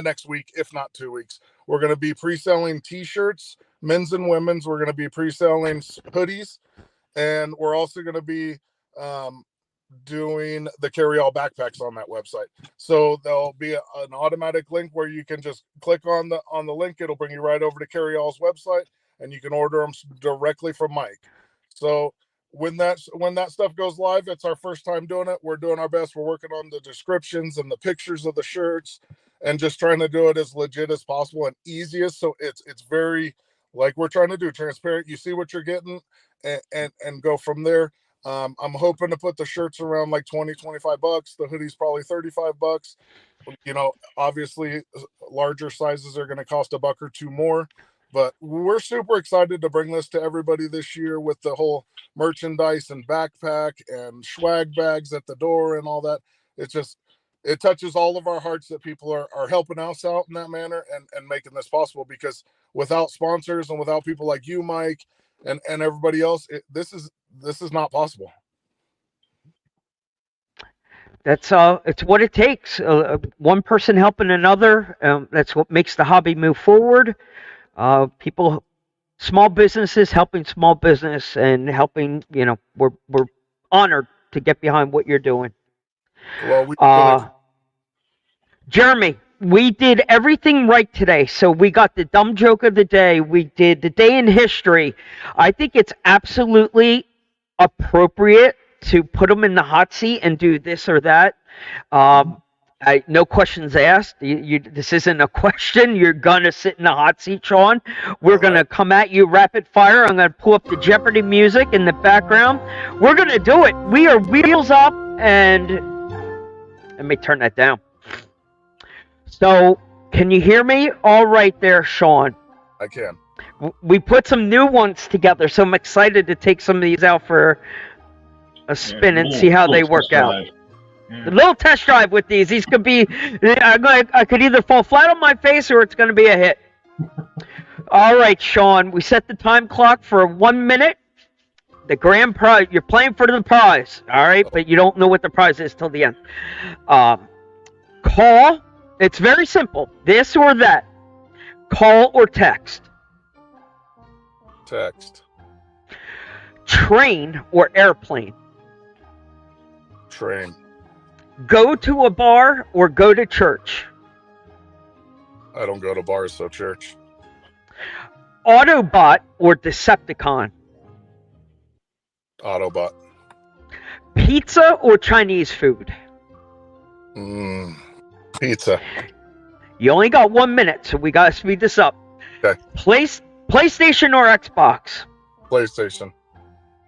next week, if not 2 weeks. We're going to be pre-selling t-shirts, men's and women's. We're going to be pre-selling hoodies, and we're also going to be doing the carry-all backpacks on that website. So there'll be an automatic link where you can just click on the link. It'll bring you right over to Carry-all's website, and you can order them directly from Mike. So when that stuff goes live, it's our first time doing it. We're doing our best. We're working on the descriptions and the pictures of the shirts, and just trying to do it as legit as possible and easiest. So it's very, like we're trying to do, transparent. You see what you're getting, and go from there. I'm hoping to put the shirts around like $20, $25. The hoodies probably $35. You know, obviously larger sizes are going to cost $1 or $2 more, but we're super excited to bring this to everybody this year with the whole merchandise and backpack and swag bags at the door and all that. It touches all of our hearts that people are helping us out in that manner and making this possible, because without sponsors and without people like you, Mike, and everybody else, this is not possible. That's it's what it takes. One person helping another. That's what makes the hobby move forward. People, small businesses helping small business and helping. You know, we're honored to get behind what you're doing. Well, Jeremy, we did everything right today. So we got the dumb joke of the day. We did the day in history. I think it's absolutely appropriate to put them in the hot seat and do this or that. No questions asked. This isn't a question. You're going to sit in the hot seat, Sean. We're going to come at you rapid fire. I'm going to pull up the Jeopardy music in the background. We're going to do it. We are wheels up, and let me turn that down. So, can you hear me all right there, Sean? I can. We put some new ones together, so I'm excited to take some of these out for a spin and see how they work out. A little test drive with these. These could be, I could either fall flat on my face or it's going to be a hit. All right, Sean, we set the time clock for 1 minute. The grand prize, you're playing for the prize, all right? But you don't know what the prize is till the end. Call. It's very simple. This or that. Call or text. Text. Train or airplane. Train. Go to a bar or go to church. I don't go to bars, so church. Autobot or Decepticon. Autobot. Pizza or Chinese food. Pizza. You only got 1 minute, so we gotta speed this up. Okay. PlayStation or Xbox. PlayStation.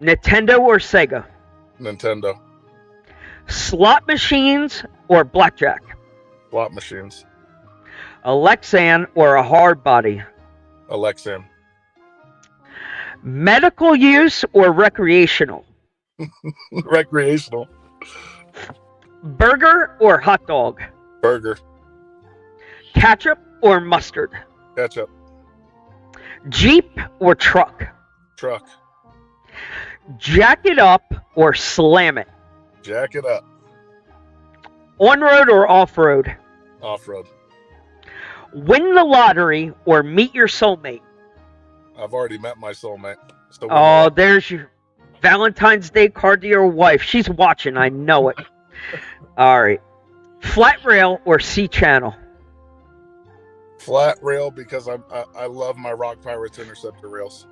Nintendo or Sega. Nintendo. Slot machines or blackjack. Slot machines. Alexan or a hard body. Alexan. Medical use or recreational. Recreational. Burger or hot dog. Burger. Ketchup or mustard. Ketchup. Jeep or truck. Truck. Jack it up or slam it. Jack it up. On-road or off-road. Off-road. Win the lottery or meet your soulmate. I've already met my soulmate. Oh, there's your Valentine's Day card to your wife. She's watching, I know it. All right. Flat rail or C-channel. Flat rail, because I love my Rock Pirates Interceptor rails.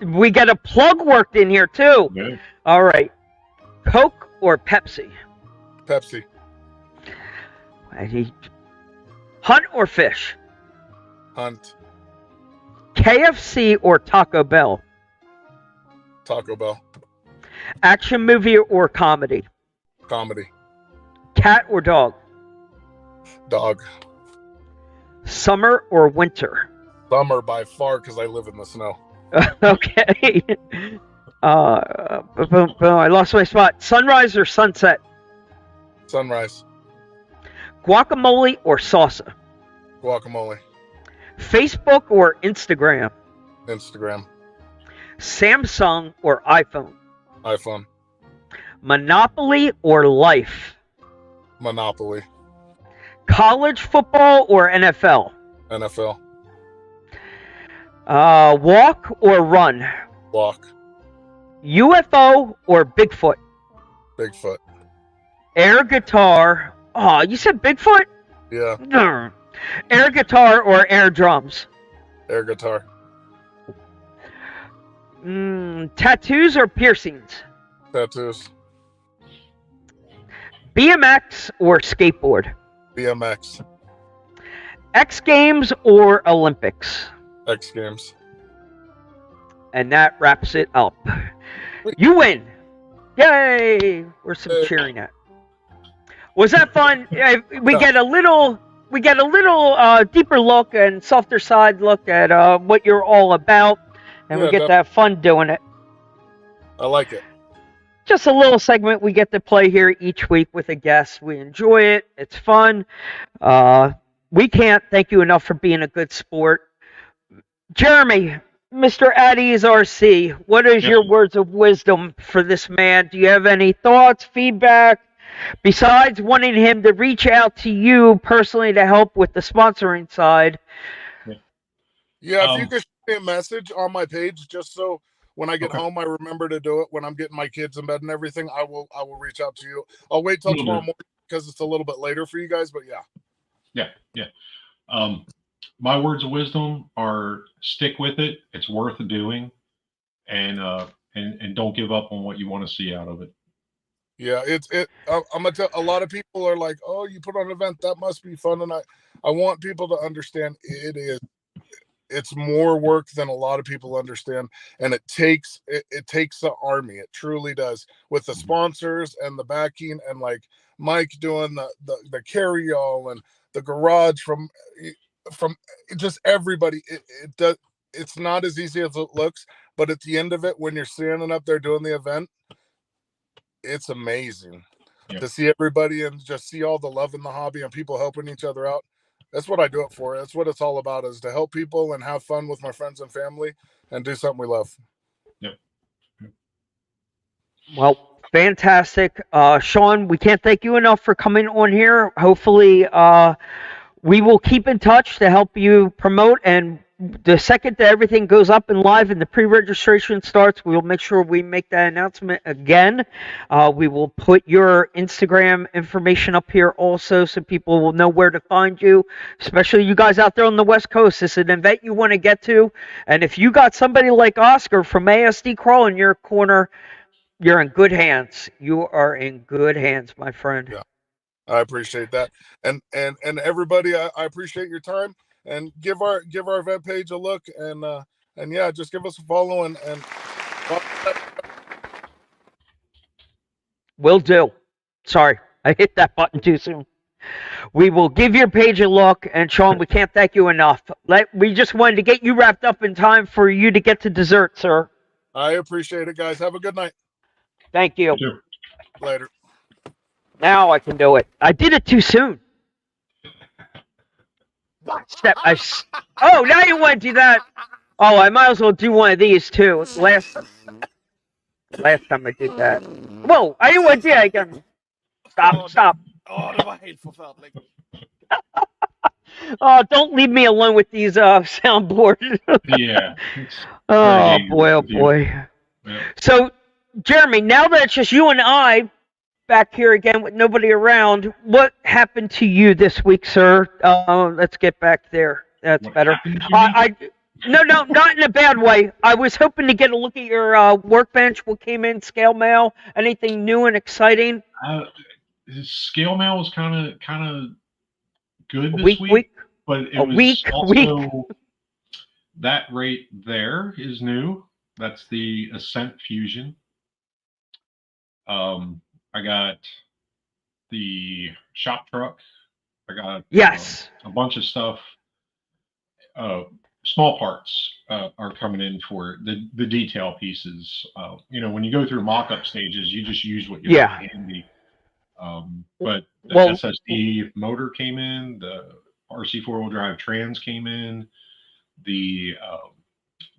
We got a plug worked in here too. Yeah. All right. Coke or Pepsi. Pepsi. Hunt or fish. Hunt. KFC or Taco Bell. Taco Bell. Action movie or comedy. Comedy. Cat or dog. Dog. Summer or winter. Summer by far, because I live in the snow. Okay. I lost my spot. Sunrise or sunset. Sunrise. Guacamole or salsa. Guacamole. Facebook or Instagram. Instagram. Samsung or iPhone? iPhone. Monopoly or Life? Monopoly. College football or NFL? NFL. Walk or run? Walk. UFO or Bigfoot? Bigfoot. Air guitar. Oh, you said Bigfoot? Yeah. No. Air guitar or air drums? Air guitar. Tattoos or piercings? Tattoos. BMX or skateboard? BMX. X Games or Olympics? X Games. And that wraps it up. You win. Yay! We're some cheering at. Was that fun? We get a little deeper look and softer side look at what you're all about, and we get that fun doing it. I like it. Just a little segment we get to play here each week with a guest. We enjoy it. It's fun. We can't thank you enough for being a good sport. Jeremy, Mr. RAD RC, what is your words of wisdom for this man? Do you have any thoughts, feedback, besides wanting him to reach out to you personally to help with the sponsoring side? Yeah, if you could shoot me a message on my page, just so when I get home I remember to do it when I'm getting my kids in bed and everything, I will reach out to you. I'll wait till tomorrow morning because it's a little bit later for you guys, but yeah. My words of wisdom are stick with it. It's worth doing, and don't give up on what you want to see out of it. Yeah, I'm gonna tell a lot of people are like, oh, you put on an event, that must be fun, and I want people to understand it's more work than a lot of people understand, and it takes the army. It truly does, with the sponsors and the backing, and like Mike doing the carry-all and the garage from just everybody. It does. It's not as easy as it looks, but at the end of it, when you're standing up there doing the event, it's amazing to see everybody and just see all the love in the hobby and people helping each other out. That's what I do it for. That's what it's all about, is to help people and have fun with my friends and family and do something we love. Well, fantastic. Sean, we can't thank you enough for coming on here. Hopefully, we will keep in touch to help you promote, and the second that everything goes up and live and the pre-registration starts, we will make sure we make that announcement again. We will put your Instagram information up here also, so people will know where to find you, especially you guys out there on the West Coast. It's an event you want to get to, and if you got somebody like Oscar from ASD Crawl in your corner, you're in good hands. You are in good hands, my friend. Yeah, I appreciate that, and everybody, I appreciate your time. And give our event page a look, and yeah, just give us a follow and will do. Sorry, I hit that button too soon. We will give your page a look, and Sean, we can't thank you enough. We just wanted to get you wrapped up in time for you to get to dessert, sir. I appreciate it, guys. Have a good night. Thank you. Later. Now I can do it. I did it too soon. Oh, now you want to do that? Oh, I might as well do one of these too. Last time I did that. Whoa, I didn't want to do that again. Stop. Oh, det var helt förfärligt. Oh, don't leave me alone with these soundboards. Yeah. Oh boy. Yeah. So, Jeremy, now that it's just you and I back here again with nobody around, what happened to you this week, sir? Let's get back there. That's better. No, not in a bad way. I was hoping to get a look at your workbench. What came in, scale mail? Anything new and exciting? Scale mail was kind of good this week, but it was also that right there is new. That's the Ascent Fusion. I got the shop truck. I got a bunch of stuff. Small parts are coming in for the detail pieces. When you go through mock-up stages, you just use what you have handy. But the SSD motor came in, the RC four-wheel drive trans came in, the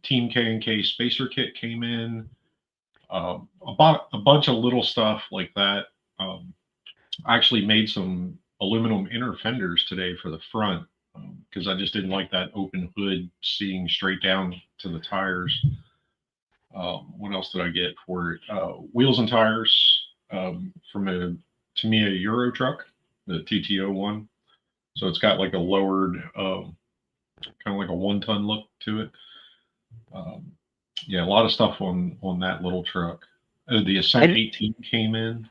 Team K&K spacer kit came in. A bunch of little stuff like that. I actually made some aluminum inner fenders today for the front because I just didn't like that open hood seeing straight down to the tires. What else did I get for it? Wheels and tires from a Tamiya Euro truck, the TTO one. So it's got like a lowered, kind of like a 1-ton look to it. Yeah, a lot of stuff on that little truck. The Ascent And 18 came in.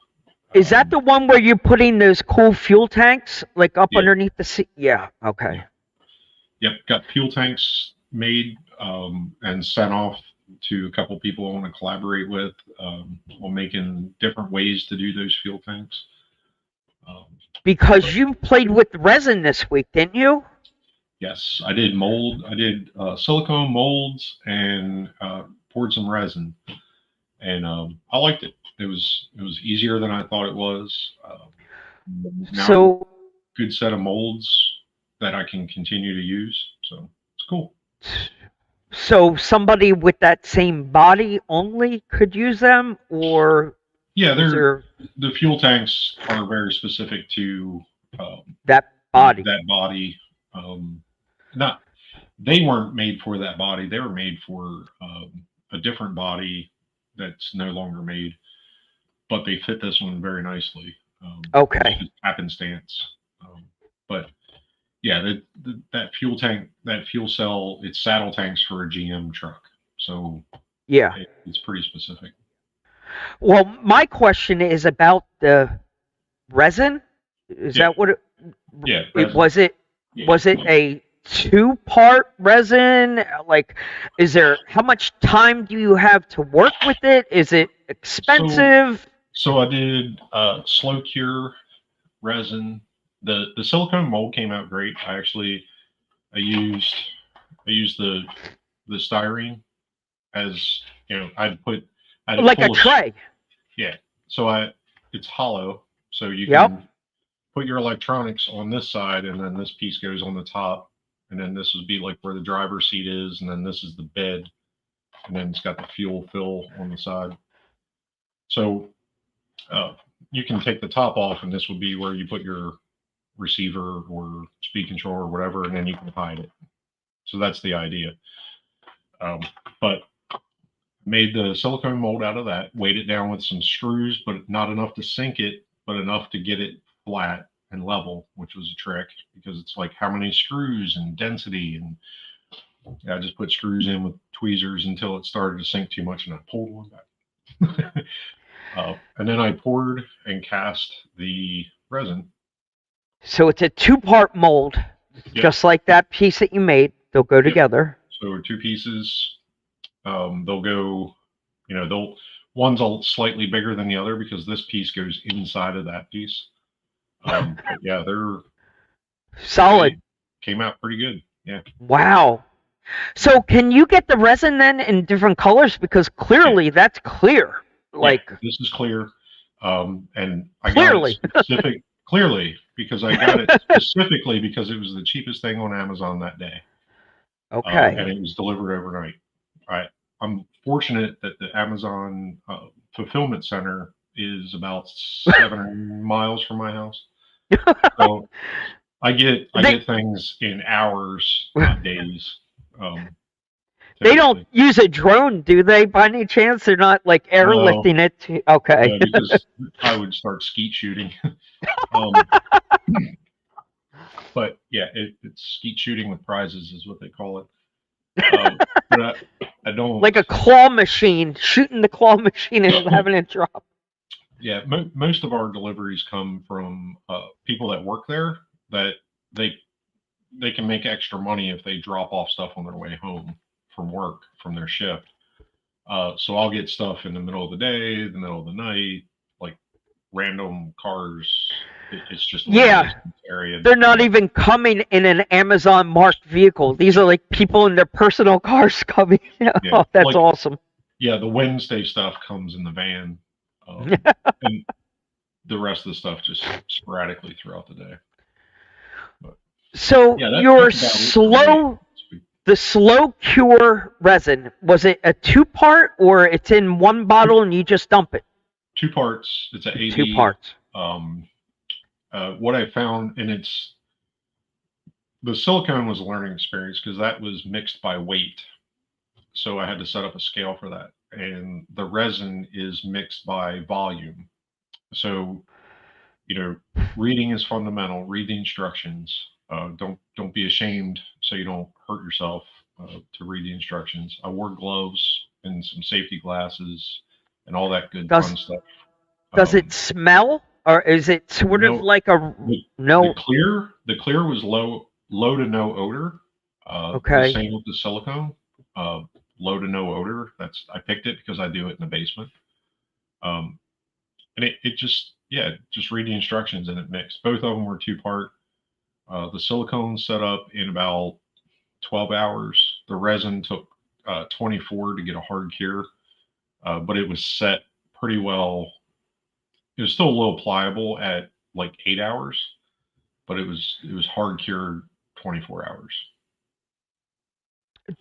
is that the one where you're putting those cool fuel tanks like up Yeah. underneath the seat? Yeah. Okay. Yep, got fuel tanks made and sent off to a couple people I want to collaborate with on making different ways to do those fuel tanks. Because you played with resin this week, didn't you? Yes, I did mold. I did silicone molds and poured some resin, and I liked it. It was easier than I thought it was. Now So, good set of molds that I can continue to use. So it's cool. so somebody with that same body only could use them, or Yeah, is there the fuel tanks are very specific to that body? that body. Not they weren't made for that body. They were made for a different body that's no longer made, but they fit this one very nicely. Okay. Just happenstance. But yeah, that fuel tank, that fuel cell, it's saddle tanks for a GM truck. So Yeah. it's pretty specific. Well, my question is about the resin. Is Yeah. that what it? Yeah, It resin. was it a 2-part resin? Like, is there how much time do you have to work with it? Is it expensive? So I did slow cure resin. The silicone mold came out great. I used the styrene as I'd Like a pull tray. Yeah. So it's hollow, so you Yep. can put your electronics on this side, and then this piece goes on the top, and then this would be like where the driver's seat is, and then this is the bed, and then it's got the fuel fill on the side. So you can take the top off, and this would be where you put your receiver or speed control or whatever, and then you can hide it. So that's the idea. But made the silicone mold out of that, weighed it down with some screws, but not enough to sink it, but enough to get it flat and level, which was a trick because it's like how many screws and density. And I just put screws in with tweezers until it started to sink too much, and I pulled one back. And then I poured and cast the resin. So it's a 2-part mold, Yep. just like that piece that you made. They'll go together. So 2 pieces. They'll go, one's slightly bigger than the other because this piece goes inside of that piece. But yeah, they're Solid. they came out pretty good. Yeah. Wow. So can you get the resin then in different colors? Because clearly that's clear. Like, Yeah, this is clear. And I Clearly. got it specific clearly because I got it specifically because it was the cheapest thing on Amazon that day. okay. And it was delivered overnight. I'm fortunate that the Amazon fulfillment center is about 7 miles from my house. So I get things in hours, not days. They don't typically. use a drone, do they? By any chance, they're not like airlifting it. Okay. Because I would start skeet shooting. But yeah, it's skeet shooting with prizes is what they call it. But I don't Like a claw machine, shooting the claw machine and having it drop. Yeah, most of our deliveries come from people that work there that they can make extra money if they drop off stuff on their way home from work from their shift. So I'll get stuff in the middle of the day, the middle of the night, like random cars. It's just Yeah. area. They're not even coming in an Amazon marked vehicle. These are like people in their personal cars coming. Oh, that's like- awesome. Yeah, the Wednesday stuff comes in the van, and the rest of the stuff just sporadically throughout the day. So Yeah, you're that's about it. slow. The slow cure resin, was it a 2-part or it's in one bottle and you just dump it? 2 parts. It's a 2 AD. parts. What I found, and the silicone was a learning experience because that was mixed by weight. So I had to set up a scale for that. And the resin is mixed by volume. So, reading is fundamental. Read the instructions. Don't be ashamed so you don't hurt yourself to read the instructions. I wore gloves and some safety glasses and all that good fun stuff. Does it smell, or is it sort of like a no? The clear was low to no odor. Okay. The same with the silicone. Low to no odor. I picked it because I do it in the basement. And it just read the instructions and it mixed. Both of them were 2-part. The silicone set up in about 12 hours. The resin took 24 to get a hard cure, but it was set pretty well. It was still a little pliable at like 8 hours, but it was hard cured 24 hours.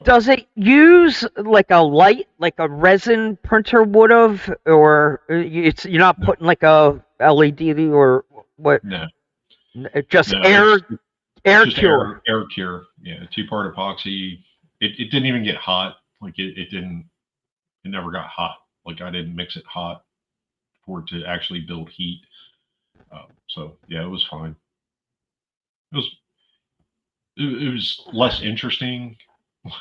Does it use like a light, like a resin printer would have, or you're not putting like a LED or what? No. Just No, air just cure. Air cure. Yeah, 2-part epoxy. It didn't even get hot. Like it never got hot. Like I didn't mix it hot for it to actually build heat. So yeah, it was fine. It was less interesting.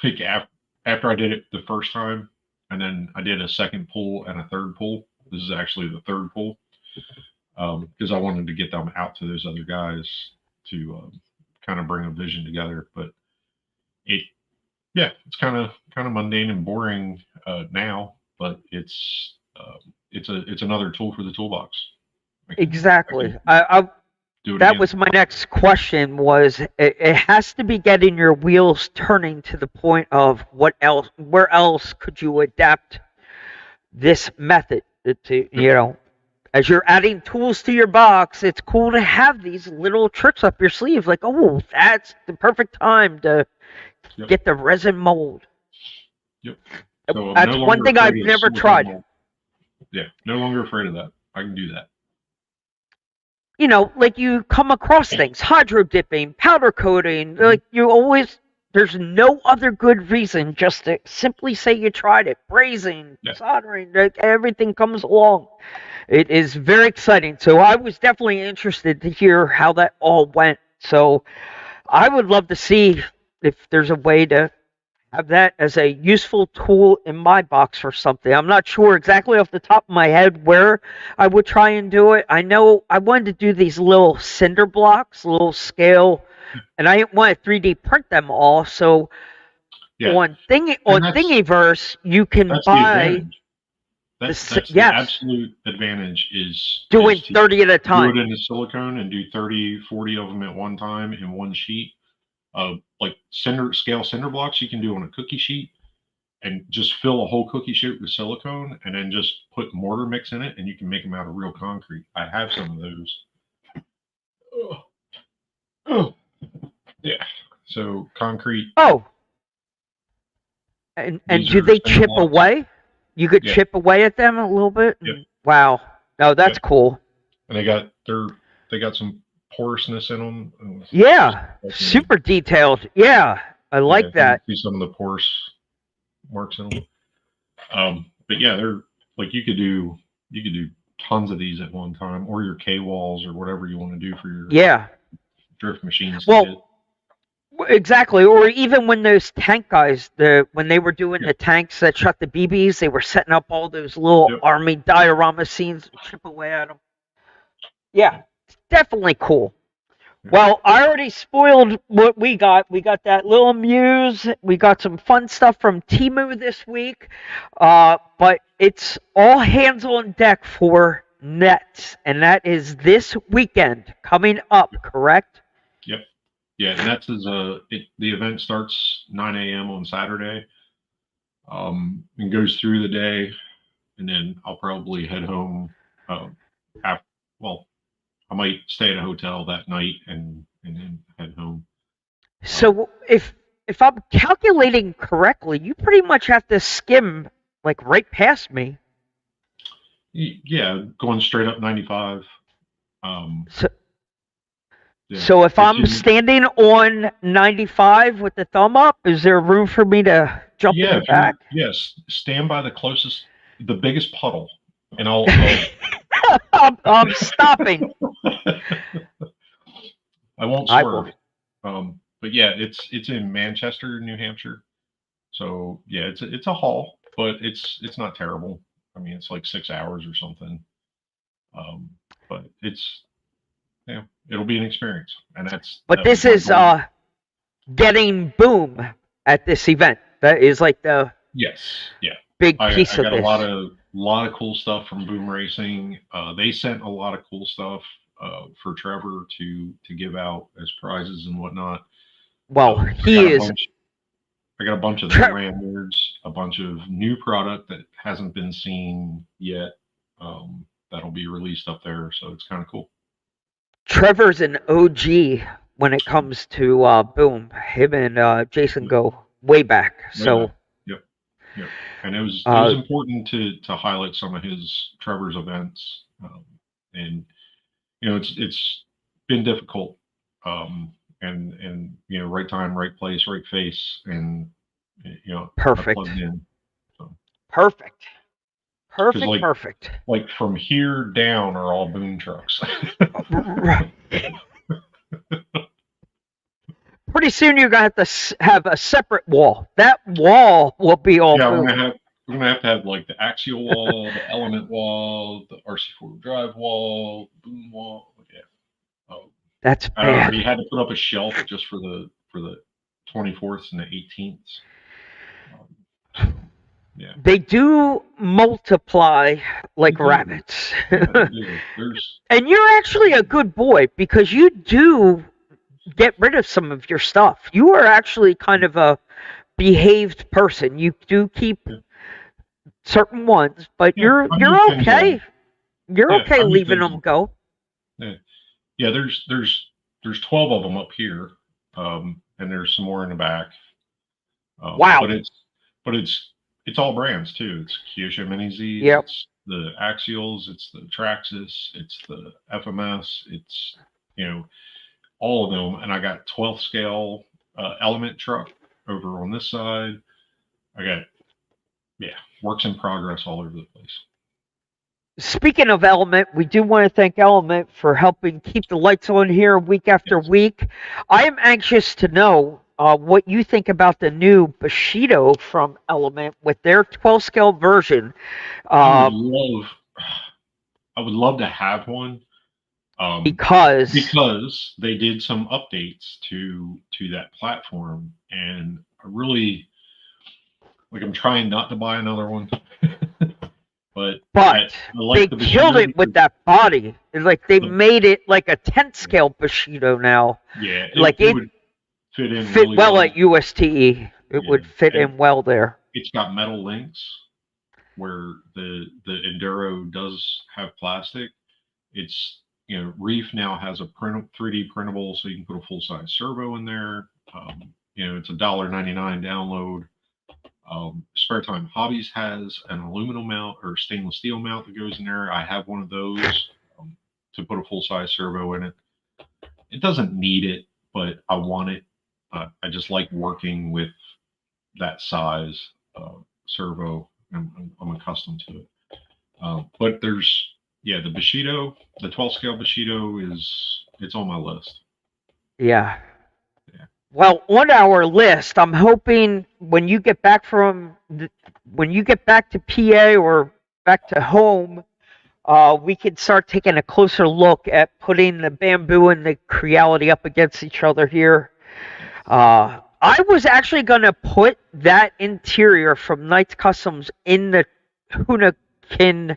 Like after I did it the first time, and then I did a second pull and a third pull. This is actually the third pull because I wanted to get them out to those other guys to kind of bring a vision together. But it's kind of mundane and boring now, but it's another tool for the toolbox. Exactly. That was my next question. Was it has to be getting your wheels turning to the point of where else could you adapt this method to, as you're adding tools to your box, it's cool to have these little tricks up your sleeve. Like, oh, that's the perfect time to get the resin mold. Yep. So that's one thing I've never tried. Mold. Yeah, no longer afraid of that. I can do that. Like you come across things, hydro dipping, powder coating, like there's no other good reason just to simply say you tried it. Brazing, soldering, like everything comes along. It is very exciting. So I was definitely interested to hear how that all went. So I would love to see if there's a way to have that as a useful tool in my box for something. I'm not sure exactly off the top of my head where I would try and do it. I know I wanted to do these little cinder blocks, little scale, and I didn't want to 3D print them all. So on Thingiverse, you can buy. That's the absolute advantage is doing 30 at a time. Do it in the silicone and do 30, 40 of them at one time in one sheet. Like scale cinder blocks you can do on a cookie sheet and just fill a whole cookie sheet with silicone and then just put mortar mix in it and you can make them out of real concrete. I have some of those. Oh. Yeah. So concrete. Oh. And do they chip away? You could chip away at them a little bit? Yep. Wow. No, that's cool. And they got some porousness in them. Yeah, super detailed. Yeah, I like that. You see some of the porous marks in them. But yeah, they're like you could do tons of these at one time, or your K walls, or whatever you want to do for your drift machines. Well, exactly. Or even when those tank guys, when they were doing the tanks that shot the BBs, they were setting up all those little army diorama scenes, chip away at them. Yeah. Definitely cool. Well, I already spoiled what we got. We got that little Muse. We got some fun stuff from Temu this week. But it's all hands on deck for Nets. And that is this weekend coming up, correct? Yep. Yeah, Nets is the event starts 9 a.m. on Saturday. And goes through the day. And then I'll probably head home I might stay at a hotel that night and then head home. So if if I'm calculating correctly, you pretty much have to skim like right past me. Yeah, going straight up 95. So, Yeah. so if If I'm you- standing on 95 with the thumb up, is there room for me to jump in yeah, the back? yes, stand by the biggest puddle, and I'll I'm stopping. I won't I swerve. will. But yeah, it's in Manchester, New Hampshire. So yeah, it's a haul, but it's not terrible. I mean, it's like 6 hours or something. But it'll be an experience, and But this is getting boom at this event. That is like the yes, yeah. big I piece of got this. a lot of cool stuff from Boom Racing. They sent a lot of cool stuff for Trevor to give out as prizes and whatnot. Well, I got a bunch of their lanyards, a bunch of new product that hasn't been seen yet. That'll be released up there, so it's kind of cool. Trevor's an OG when it comes to Boom. Him and Jason go way back. So Yep. And it was important to highlight some of Trevor's events, and it's been difficult, and right time, right place, right face, and perfect. Plugged in. So. Perfect. Like from here down are all Boom trucks. Right. Pretty soon you're gonna have to have a separate wall. That wall will be all Boom. We're gonna have to have like the axial wall, the element wall, the RC4 drive wall, the Boom wall. Yeah. That's I bad. already had to put up a shelf just for the 24th and the 18th. Yeah. They do multiply like rabbits. Yeah, and you're actually a good boy because you do get rid of some of your stuff. You are actually kind of a behaved person. You do keep certain ones, but you're okay. You're okay leaving them go. Yeah, there's 12 of them up here, and there's some more in the back. Wow. But it's all brands too. It's Kyosho Mini Z. Yep. It's the Axials. It's the Traxxas. It's the FMS. It's all of them. And I got 12th scale element truck over on this side. I got works in progress all over the place. Speaking of Element, we do want to thank Element for helping keep the lights on here week after week. I am anxious to know what you think about the new Bushido from Element with their 12 scale version. I would love to have one. Because they did some updates to that platform, and I really I'm trying not to buy another one. But I like they killed it with that body. It's like they made it like a 10th scale Bushido now. Yeah, it would fit in really well at USTE. It would fit in well there. It's got metal links where the Enduro does have plastic. It's Reef now has a 3D printable, so you can put a full size servo in there. It's $1.99 download. Spare Time Hobbies has an aluminum mount or stainless steel mount that goes in there. I have one of those to put a full size servo in it. It doesn't need it, but I want it. I just like working with that size servo. I'm accustomed to it. But there's the Bushido, the 12 scale Bushido it's on my list. Yeah. Well, on our list, I'm hoping when you get back to PA or back to home, we can start taking a closer look at putting the Bamboo and the Creality up against each other here. I was actually going to put that interior from Knights Customs in the Hoonigan.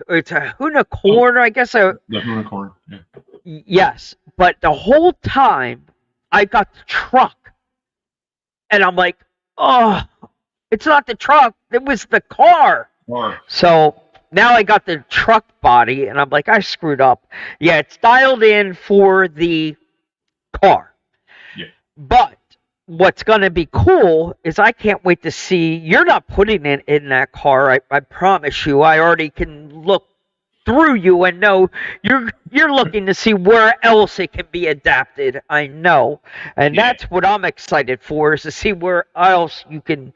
It's a Hoonicorn, I guess. The Hoonicorn, yeah. Yes, but the whole time I got the truck, and I'm like, oh, it's not the truck, it was the car. So now I got the truck body, and I'm like, I screwed up. Yeah, it's dialed in for the car. Yeah. But what's going to be cool is I can't wait to see. You're not putting it in that car. I promise you. I already can look through you and know you're looking to see where else it can be adapted. I know, and Yeah. that's what I'm excited for, is to see where else you can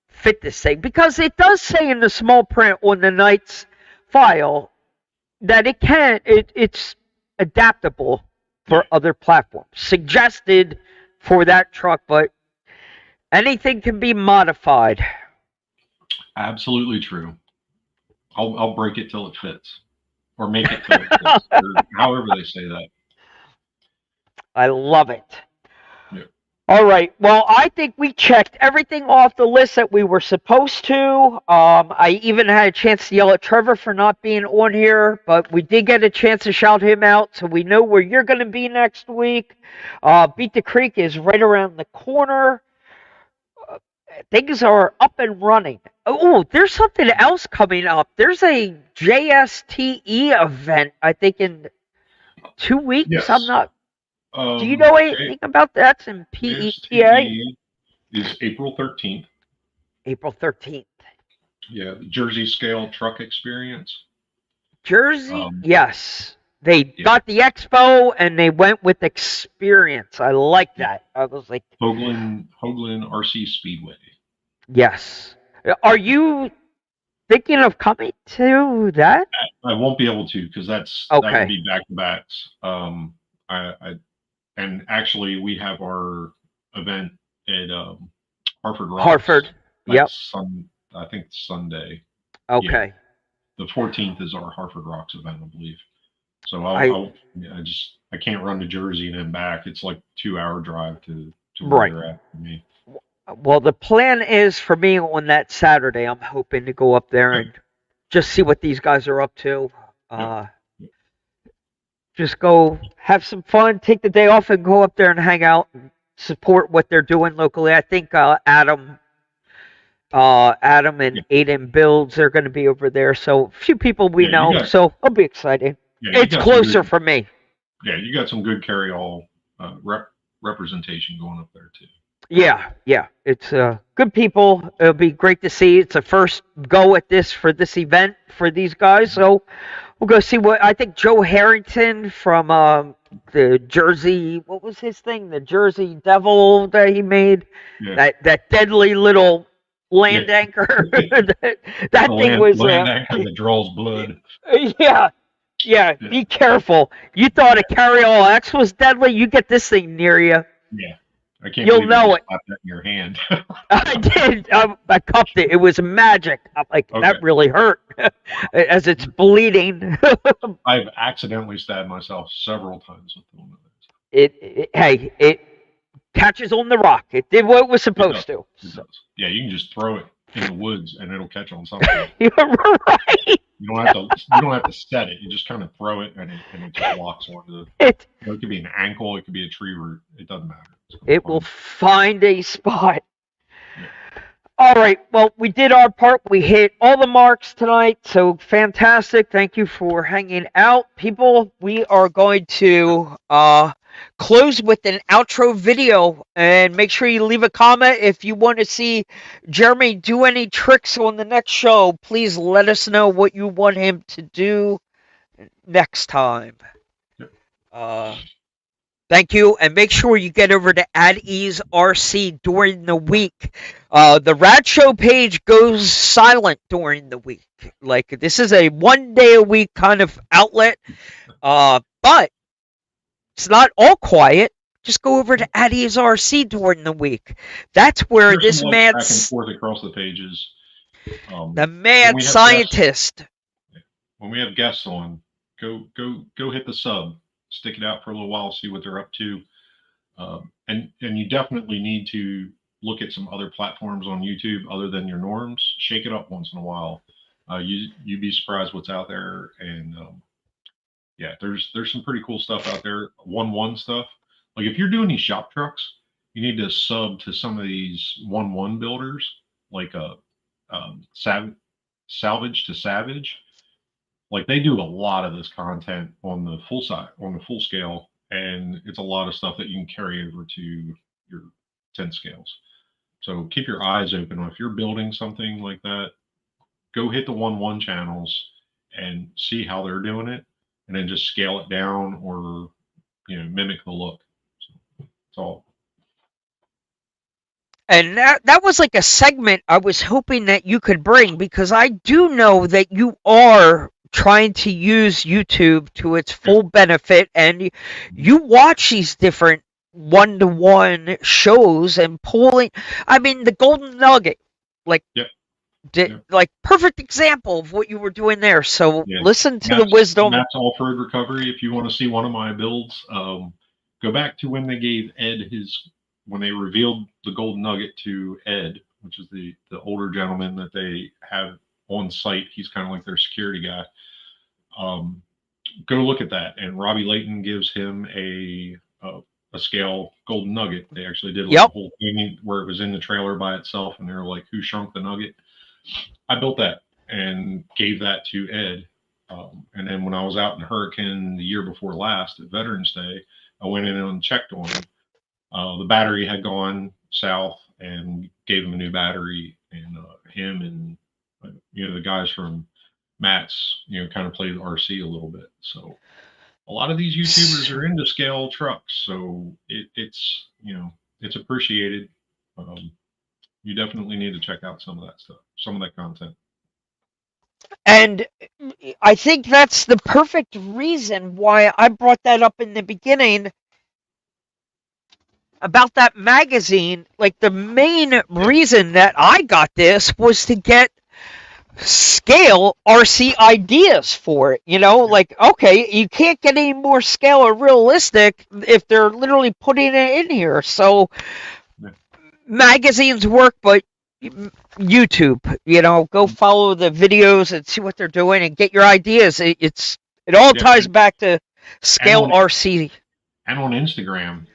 fit this thing, because it does say in the small print on the Knights file that it's adaptable for Yeah. other platforms, suggested for that truck, but anything can be modified. Absolutely true. I'll break it till it fits, or make it till it fits, or however they say that. I love it. Yeah. All right. Well, I think we checked everything off the list that we were supposed to. I even had a chance to yell at Trevor for not being on here, but we did get a chance to shout him out, so we know where you're going to be next week. Beat the Creek is right around the corner. Things are up and running. Oh, there's something else coming up. There's a JSTE event, I think, in 2 weeks. Yes. I'm not. Do you know anything about that? It's in PETA. JSTE is April 13th. April 13th. Yeah, the Jersey Scale Truck Experience. Jersey, yes. They got the expo and they went with experience. I like that. I was like, Hoagland RC Speedway. yes. Are you thinking of coming to that? I won't be able to, because that Okay. would be back to backs. And actually we have our event at Hartford Rocks. Hartford. Yep. I think Sunday. Okay. The 14th is our Hartford Rocks event, I believe. So I can't run to Jersey and then back. It's like 2-hour drive to where Right. they're at for me. Well, the plan is for me on that Saturday, I'm hoping to go up there and just see what these guys are up to. Just go have some fun, take the day off, and go up there and hang out and support what they're doing locally. I think Adam and Aiden Builds are going to be over there, so a few people we know. So I'll be excited. It's closer for me. Yeah, you got some good carry-all representation going up there too. Yeah, it's good people. It'll be great to see. It's a first go at this for this event for these guys. So we'll go see what I think. Joe Harrington from the Jersey, what was his thing? The Jersey Devil that he made. Yeah. That deadly little land anchor. that thing was land anchor that draws blood. Yeah. Be careful. You thought a Carry-All X was deadly. You get this thing near you. Yeah. I can't You'll know it. Slapped that in your hand. I did. I cupped it. It was magic. I'm like, that really hurt as it's bleeding. I've accidentally stabbed myself several times with one of those. It catches on the rock. It did what it was supposed to. It does. Yeah, you can just throw it in the woods and it'll catch on something. You're right. You don't have to set it. You just kind of throw it and it just locks onto the. It could be an ankle. It could be a tree root. It doesn't matter. It will find a spot. Yeah. All right. Well, we did our part. We hit all the marks tonight. So fantastic. Thank you for hanging out. People, we are going to close with an outro video. And make sure you leave a comment. If you want to see Jeremy do any tricks on the next show, please let us know what you want him to do next time. Thank you, and make sure you get over to RAD RC during the week. The RAD Show page goes silent during the week. Like, this is a one-day-a-week kind of outlet, but it's not all quiet. Just go over to RAD RC during the week. That's where There's this mad... back and forth across the pages. The mad scientist. When we have guests on, go hit the sub. Stick it out for a little while, see what they're up to, and you definitely need to look at some other platforms on YouTube other than your norms. Shake it up once in a while. You'd be surprised what's out there, and there's some pretty cool stuff out there. 1-1 stuff. Like if you're doing these shop trucks, you need to sub to some of these 1-1 builders, like Salvage to Savage. Like they do a lot of this content on the full scale, and it's a lot of stuff that you can carry over to your 10 scales. So keep your eyes open. If you're building something like that, go hit the 1/1 channels and see how they're doing it, and then just scale it down or mimic the look. So it's all. And that was like a segment I was hoping that you could bring, because I do know that you are trying to use YouTube to its full benefit, and you watch these different one-to-one shows and pulling. I mean, the Golden Nugget, like, like perfect example of what you were doing there. So listen to the wisdom. That's All-Road Recovery. If you want to see one of my builds, go back to when they gave Ed when they revealed the Golden Nugget to Ed, which is the older gentleman that they have on site. He's kind of like their security guy. Go look at that. And Robbie Layton gives him a scale Golden Nugget. They actually did a whole thing where it was in the trailer by itself, and they were like, "Who shrunk the Nugget?" I built that and gave that to Ed. And then when I was out in Hurricane the year before last at Veterans Day, I went in and checked on him. The battery had gone south, and gave him a new battery. And him and the guys from Matt's kind of played RC a little bit. So a lot of these YouTubers are into scale trucks, so it's appreciated. You definitely need to check out some of that stuff, some of that content. And I think that's the perfect reason why I brought that up in the beginning about that magazine. Like, the main reason that I got this was to get scale RC ideas for it. Like, okay, you can't get any more scale or realistic if they're literally putting it in here. So magazines work, but YouTube, go follow the videos and see what they're doing and get your ideas. It all ties back to scale RC. And on Instagram,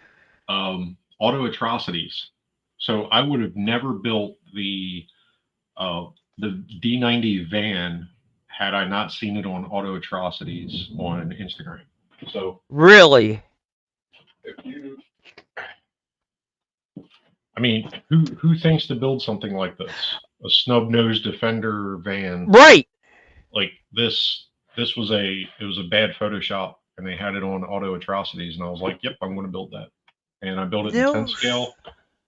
Auto Atrocities. So I would have never built the D90 van had I not seen it on Auto Atrocities on Instagram. So really, I mean, who thinks to build something like this? A snub-nosed Defender van, right? Like this was a bad Photoshop, and they had it on Auto Atrocities, and I was like, "Yep, I'm going to build that." And I built it in 10 scale.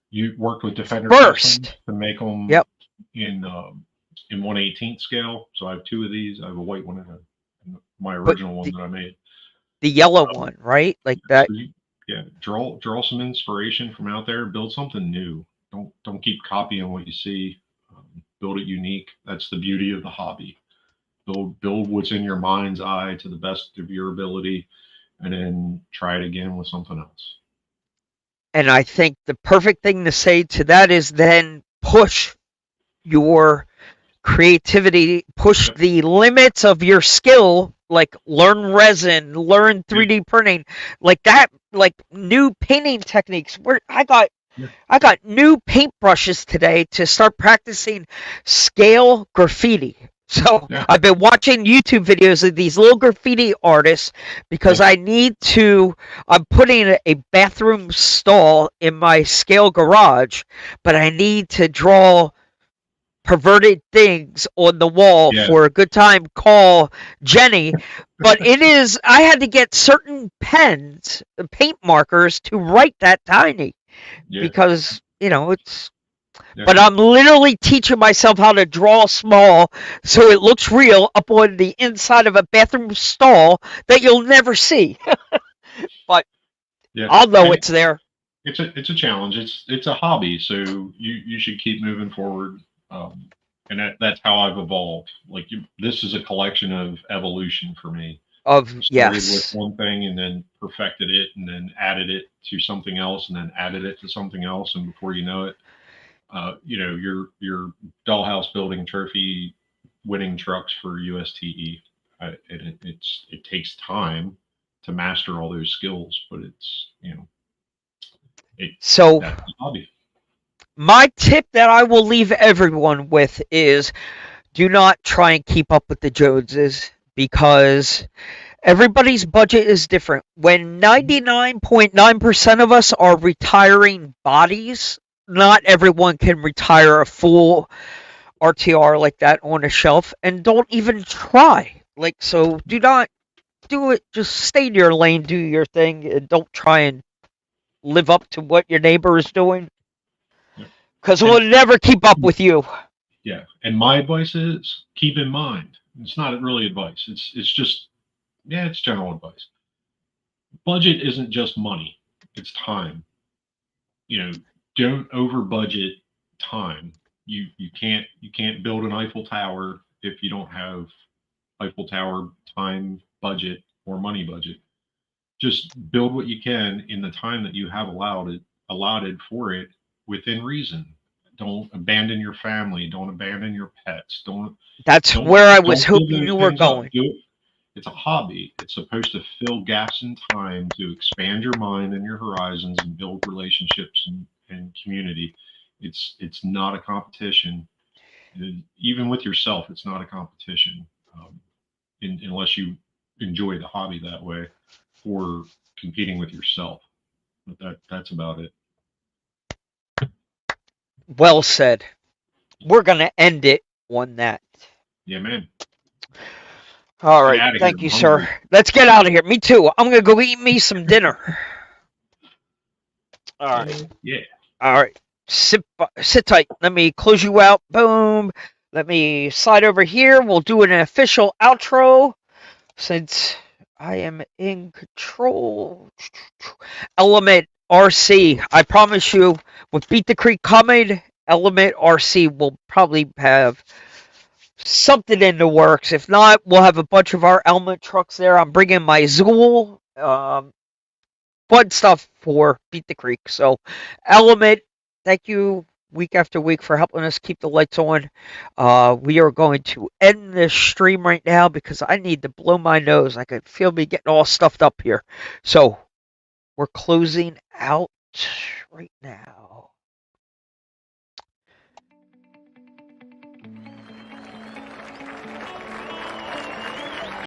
You worked with Defender first to make them in 1/18 scale. So I have two of these. I have a white one and my original one that I made. The yellow one, right? Like that. So draw some inspiration from out there. Build something new. Don't keep copying what you see. Build it unique. That's the beauty of the hobby. Build what's in your mind's eye to the best of your ability, and then try it again with something else. And I think the perfect thing to say to that is then push your creativity, push the limits of your skill, like learn resin, learn 3D printing, like that, like new painting techniques. I got new paintbrushes today to start practicing scale graffiti. So I've been watching YouTube videos of these little graffiti artists because I'm putting a bathroom stall in my scale garage, but I need to draw perverted things on the wall for a good time. Call Jenny. But I had to get certain pens, paint markers to write that tiny because, it's. But I'm literally teaching myself how to draw small so it looks real up on the inside of a bathroom stall that you'll never see. But I'll know it's there. It's a challenge. It's a hobby, so you should keep moving forward. And that's how I've evolved. Like this is a collection of evolution for me. Started with one thing and then perfected it and then added it to something else and then added it to something else, and before you know it, your dollhouse building trophy winning trucks for USTE. It takes time to master all those skills, but it's so that's a hobby. My tip that I will leave everyone with is do not try and keep up with the Joneses, because Everybody's budget is different. When 99.9% of us are retiring bodies, not everyone can retire a full RTR like that on a shelf, and don't even try. Like, so do not do it. Just stay in your lane, do your thing, and don't try and live up to what your neighbor is doing. Yep. Because we'll never keep up with you. Yeah, and my advice is keep in mind. It's not really advice. It's just it's general advice. Budget isn't just money; it's time. Don't over budget time. You can't build an Eiffel Tower if you don't have Eiffel Tower time budget or money budget. Just build what you can in the time that you have allotted for it within reason. Don't abandon your family. Don't abandon your pets. That's Don't where I was don't hoping give you those were things up. going. It's a hobby. It's supposed to fill gaps in time to expand your mind and your horizons and build relationships and community. It's not a competition. Even with yourself, it's not a competition unless you enjoy the hobby that way or competing with yourself. But that's about it. Well said. We're going to end it on that. Yeah, man. All Get right. outta Thank here. you, I'm sir. hungry. Let's get out of here. Me too. I'm going to go eat me some dinner. All right. Yeah. All right. Sit tight. Let me close you out. Boom. Let me slide over here. We'll do an official outro since I am in control. Element RC. I promise you, with Beat the Creek coming, Element RC will probably have something in the works. If not, we'll have a bunch of our Element trucks there. I'm bringing my Zool. Fun stuff for Beat the Creek. So, Element, thank you week after week for helping us keep the lights on. We are going to end this stream right now because I need to blow my nose. I can feel me getting all stuffed up here. So, we're closing out right now.